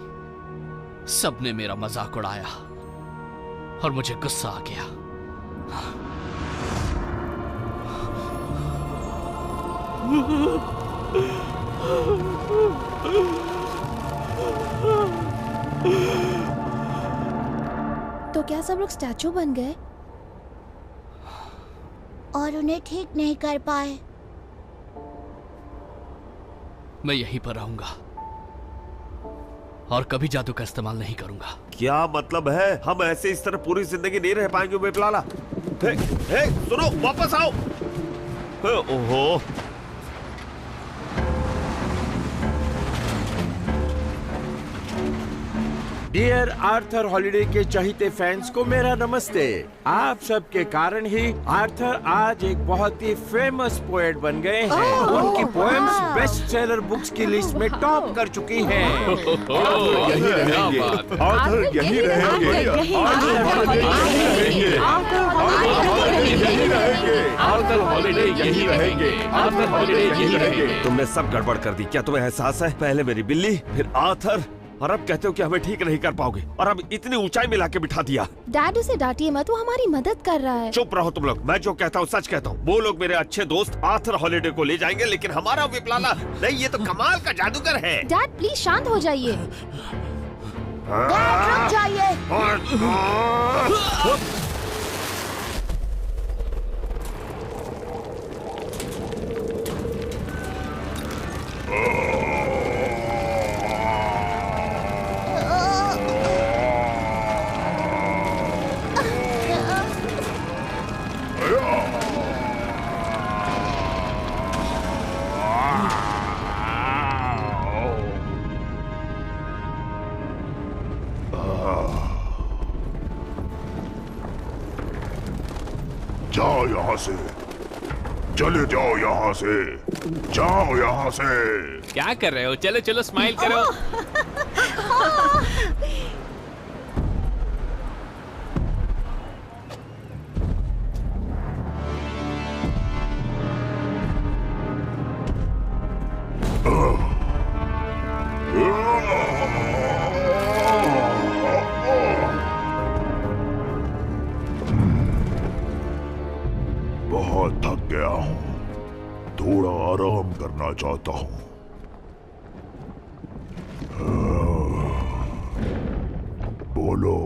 सबने मेरा मजाक उड़ाया और मुझे गुस्सा आ गया। तो क्या सब लोग स्टैचू बन गए? और उन्हें ठीक नहीं कर पाए। मैं यहीं पर रहूंगा और कभी जादू का इस्तेमाल नहीं करूंगा। क्या मतलब है? हम ऐसे इस तरह पूरी जिंदगी नहीं रह पाएंगे विप्लाला। हे, सुनो, वापस आओ। ओहो, डियर आर्थर हॉलिडे के चाहते फैंस को मेरा नमस्ते। आप सबके कारण ही आर्थर आज एक बहुत ही फेमस पोएट बन गए हैं। उनकी पोएम्स बेस्ट सेलर बुक्स की लिस्ट में टॉप कर चुकी हैं। यही रहेंगे, आर्थर यही रहेंगे, आर्थर हॉलिडे यही रहेंगे, आर्थर हॉलिडे यही रहेंगे। तुमने सब गड़बड़ कर दी। क्या तुम्हें एहसास है? पहले मेरी बिल्ली, फिर आर्थर, और अब कहते हो कि हमें ठीक नहीं कर पाओगे, और अब इतनी ऊंचाई में लाके बिठा दिया। डैड उसे डांटिए मत, वो हमारी मदद कर रहा है। चुप रहो तुम लोग। मैं जो कहता हूँ सच कहता हूँ। वो लोग मेरे अच्छे दोस्त आर्थर हॉलिडे को ले जाएंगे, लेकिन हमारा विप्लाला नहीं। ये तो कमाल का जादूगर है। डैड प्लीज शांत हो जाइए। डैड रुक जाइए। जाओ यहाँ से, चले जाओ यहाँ से, जाओ यहाँ से। क्या कर रहे हो? चलो चलो, स्माइल करो। बहुत थक गया हूँ, थोड़ा आराम करना चाहता हूँ। बोलो।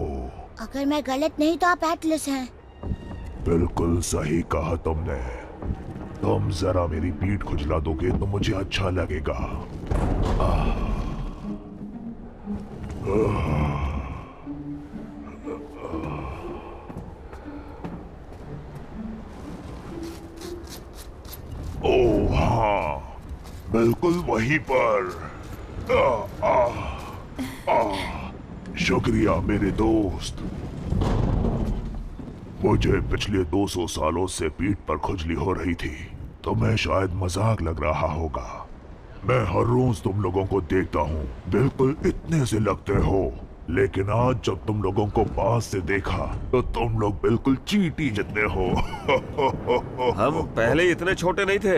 अगर मैं गलत नहीं तो आप एटलस हैं। बिल्कुल सही कहा तुमने। तुम जरा मेरी पीठ खुजला दोगे तो मुझे अच्छा लगेगा। ओह हाँ, बिल्कुल वहीं पर। शुक्रिया मेरे दोस्त। मुझे पिछले 200 सालों से पीठ पर खुजली हो रही थी, तो मैं शायद मजाक लग रहा होगा। मैं हर रोज तुम लोगों को देखता हूँ, बिल्कुल इतने से लगते हो, लेकिन आज जब तुम लोगों को पास से देखा तो तुम लोग बिल्कुल चींटी जितने हो। हम पहले इतने छोटे नहीं थे।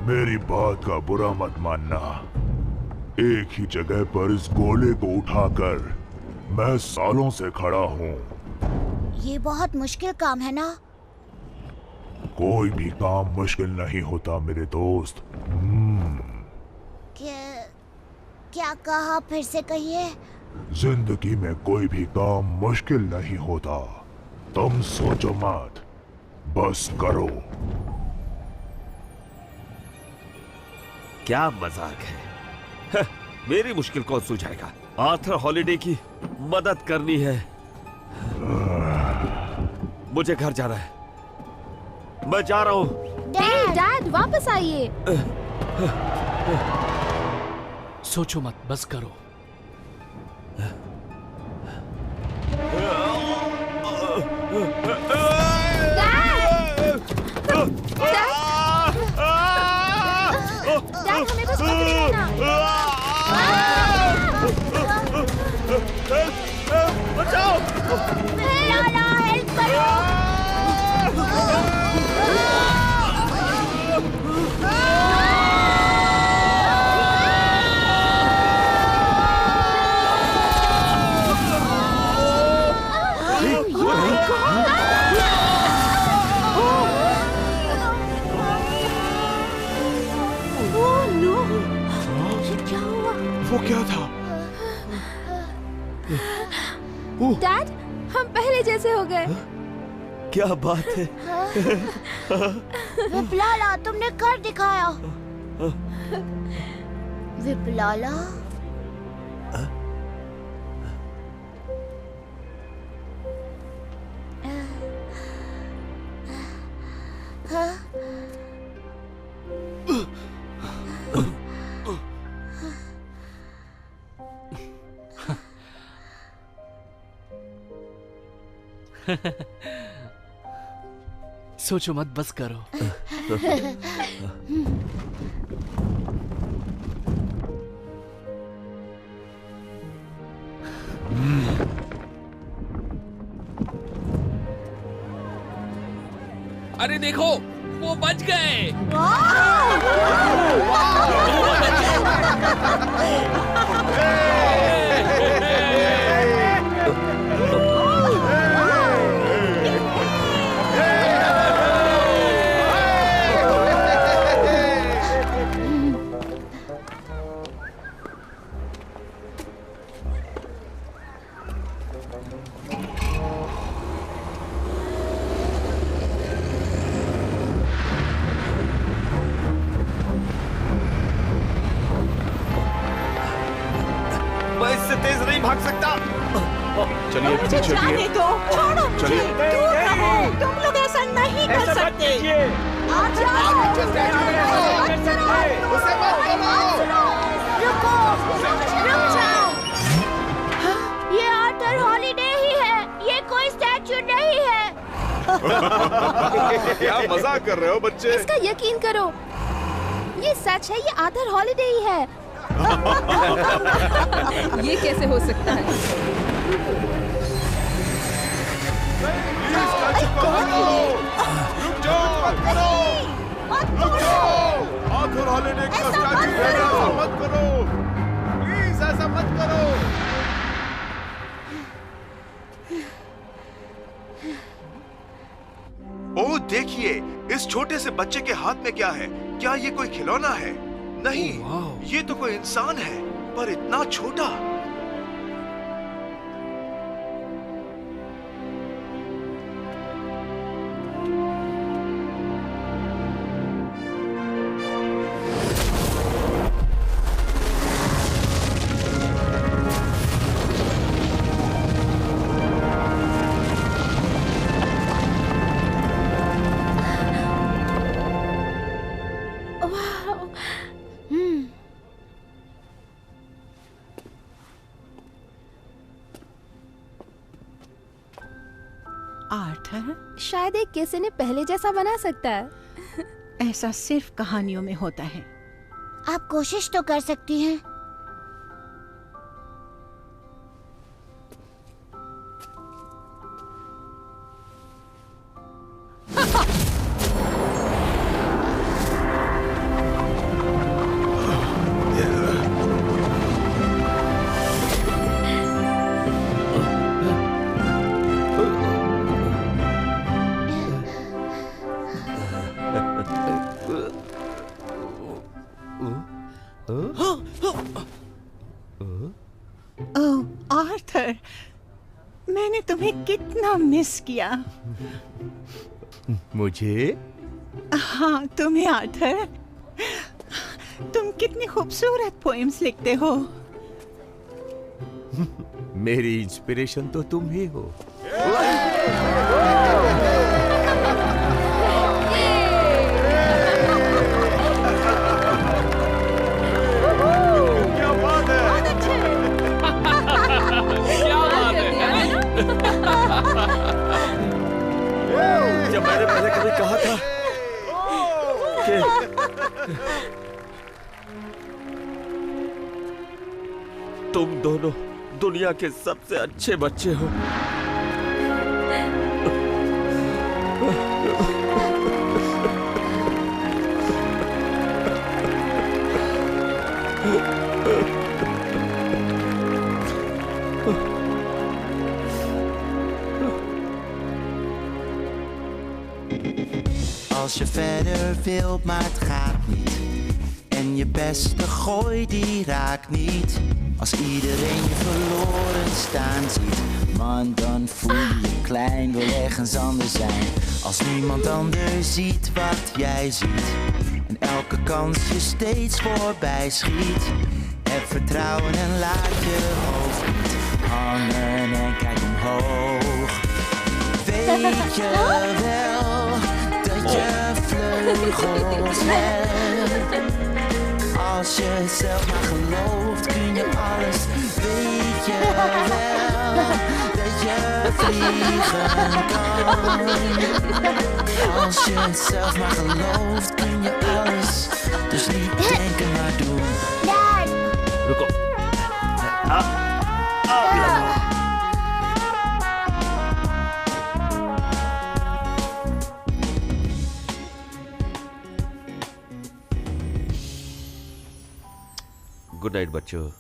मेरी बात का बुरा मत मानना। एक ही जगह पर इस गोले को उठाकर मैं सालों से खड़ा हूँ। ये बहुत मुश्किल काम है ना? कोई भी काम मुश्किल नहीं होता मेरे दोस्त। क्या कहा, फिर से कहिए। जिंदगी में कोई भी काम मुश्किल नहीं होता। तुम सोचो मत, बस करो। क्या मजाक है। मेरी मुश्किल कौन सुलझाएगा? आर्थर हॉलिडे की मदद करनी है। मुझे घर जाना है, मैं जा रहा हूँ। डैड वापस आइए। सोचो मत, बस करो। डैड हमें बस पकड़े रहना। बचाओ! लाला, हेल्प करो! वो क्या था? डैड, हम पहले जैसे हो गए। क्या बात है? विप्लाला, तुमने कर दिखाया। विप्लाला? सोचो मत, बस करो। अरे देखो, वो बच गए। मैं इससे तेज नहीं भाग सकता। चलिए पीछे जाने दो, छोड़ो मुझे, चलिए। दूर रहो, तुम लोग ऐसा नहीं कर सकते। रुको, रुक जाओ। ये आर्थर हॉलिडे ही है, ये कोई स्टैचू नहीं है। क्या मजाक कर रहे हो बच्चे? इसका यकीन करो, ये सच है, ये आर्थर हॉलिडे ही है। ये कैसे हो सकता है? रुक जाओ, रुक जाओ। आर्थर हॉलिडे का स्टैचू है, ऐसा मत करो, प्लीज ऐसा मत करो। ओह देखिए, इस छोटे से बच्चे के हाथ में क्या है? क्या ये कोई खिलौना है? नहीं, ये तो कोई इंसान है, पर इतना छोटा। आर्थर, शायद एक किस इन्हें पहले जैसा बना सकता है। ऐसा सिर्फ कहानियों में होता है। आप कोशिश तो कर सकती हैं। ओह आर्थर, मैंने तुम्हें कितना मिस किया। मुझे? हाँ तुम्हें आर्थर, तुम कितनी खूबसूरत पोएम्स लिखते हो। मेरी इंस्पिरेशन तो तुम ही हो। क्या बात है? क्या बात है? जब मैंने पहले कभी कहा था कि तुम दोनों दुनिया के सबसे अच्छे बच्चे हो, Als je verder wilt, maar het gaat niet. En je beste gooi, die raakt niet. Als iedereen je verloren staan ziet, man, dan voel je je klein, wil ergens anders zijn. Als niemand anders ziet wat jij ziet, en elke kans je steeds voorbij schiet. Heb vertrouwen en laat je hoofd niet hangen en kijk omhoog. Weet je wel dat je vleugels hebt? Als je zelf maar gelooft, kun je alles. Weet je wel dat je vliegen kan? Als je het zelf maar gelooft, kun je alles. Dus niet denken, maar doen. रुको। गुड नाइट बच्चों।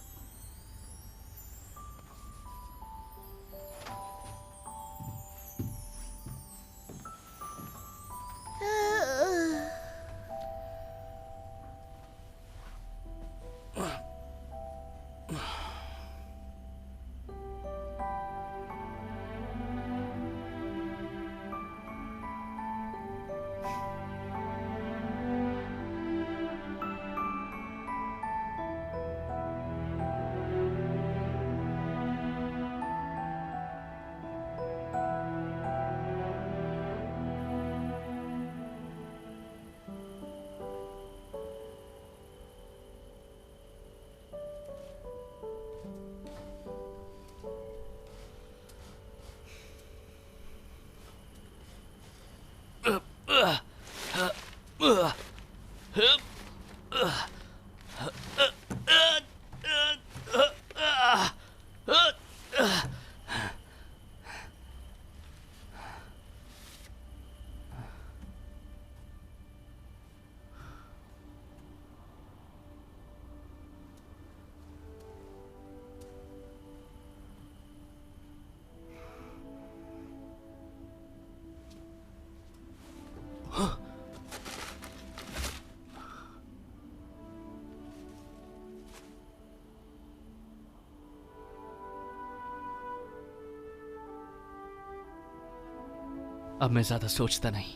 अब मैं ज्यादा सोचता नहीं,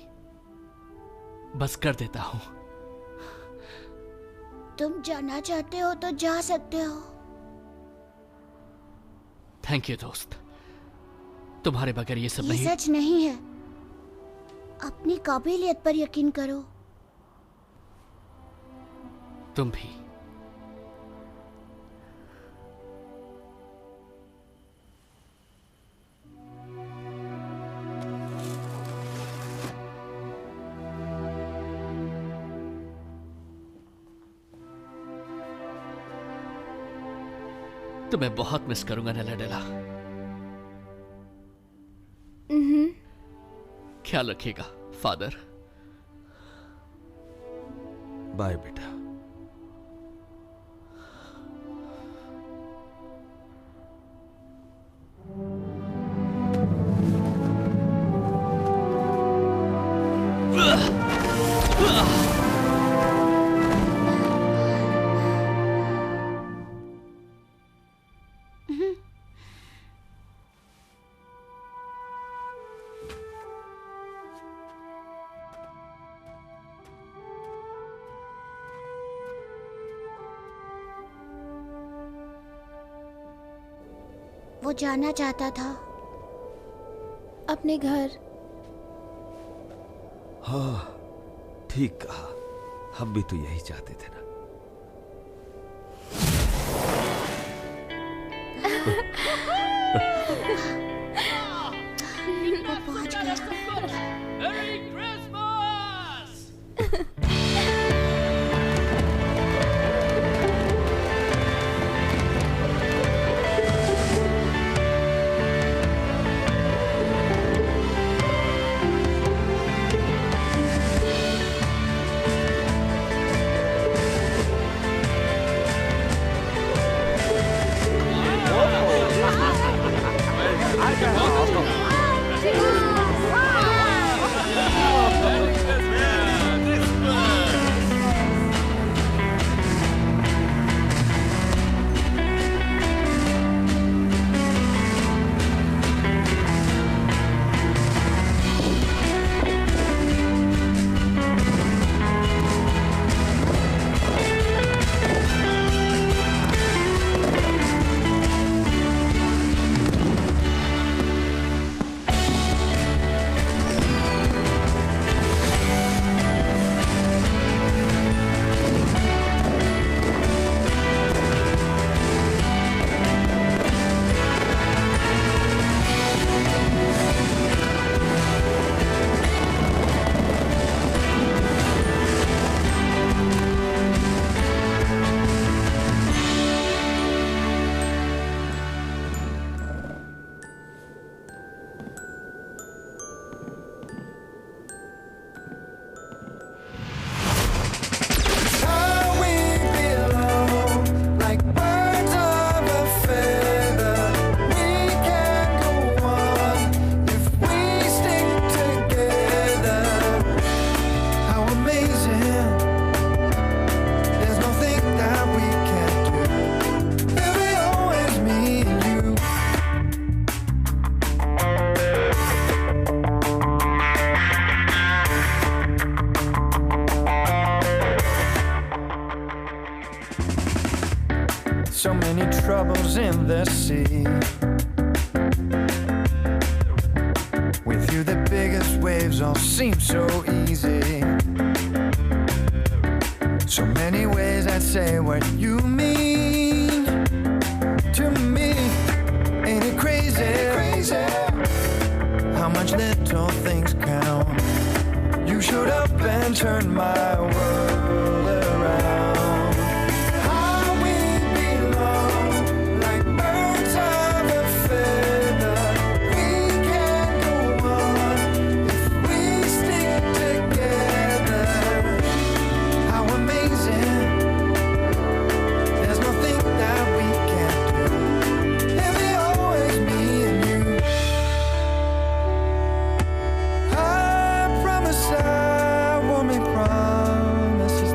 बस कर देता हूं। तुम जाना चाहते हो तो जा सकते हो। थैंक यू दोस्त, तुम्हारे बगैर ये सब ये नहीं। सच नहीं है। अपनी काबिलियत पर यकीन करो। तुम भी। तुम्हें बहुत मिस करूंगा नेल्लाडेला। ख्याल रखिएगा फादर। बाय बेटा। वो जाना चाहता था अपने घर। हाँ ठीक कहा, हम भी तो यही चाहते थे ना। वो पहुंच गया। मेरी Christmas. So many troubles in the sea. With you the biggest waves all seem so easy. So many ways I'd say what you mean to me. Ain't it crazy? How much little things count. You showed up and turned my world around. Promises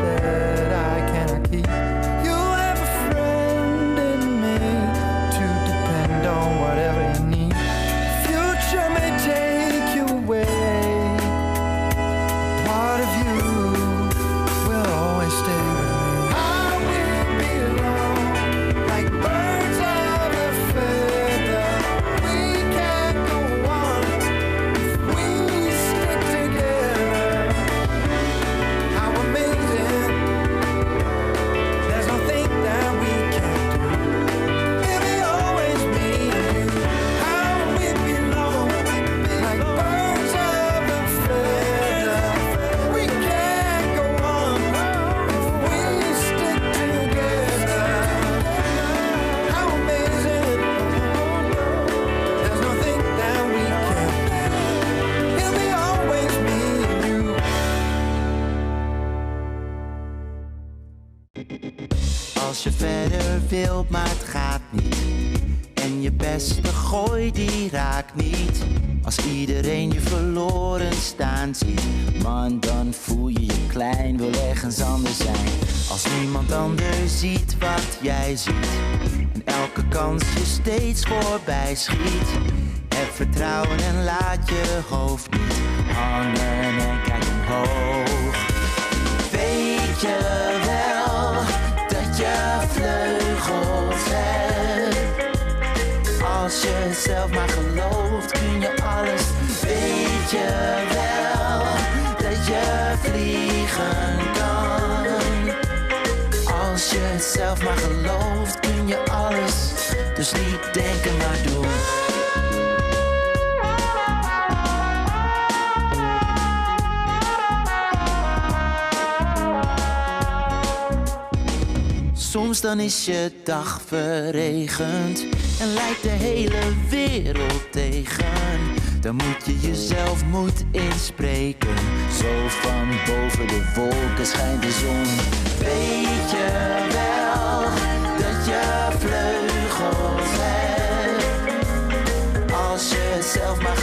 wilt, maar het gaat niet. En je beste gooi die raakt niet. Als iedereen je verloren staan ziet, man, dan voel je je klein, wil ergens anders zijn. Als niemand anders ziet wat jij ziet en elke kans je steeds voorbij schiet. Heb vertrouwen en laat je hoofd niet hangen en kijk omhoog. Weet je wel dat je vleugels hebt? Als je zelf maar gelooft, kun je alles. Weet je wel dat je vliegen kan? Als je zelf maar gelooft, kun je alles. Dus niet denken, maar doen. Soms dan is je dag verregend en lijkt de hele wereld tegen. Dan moet je jezelf moed inspreken. Zo van boven de wolken schijnt de zon. Weet je wel dat je vleugels hebt? Als je zelf maar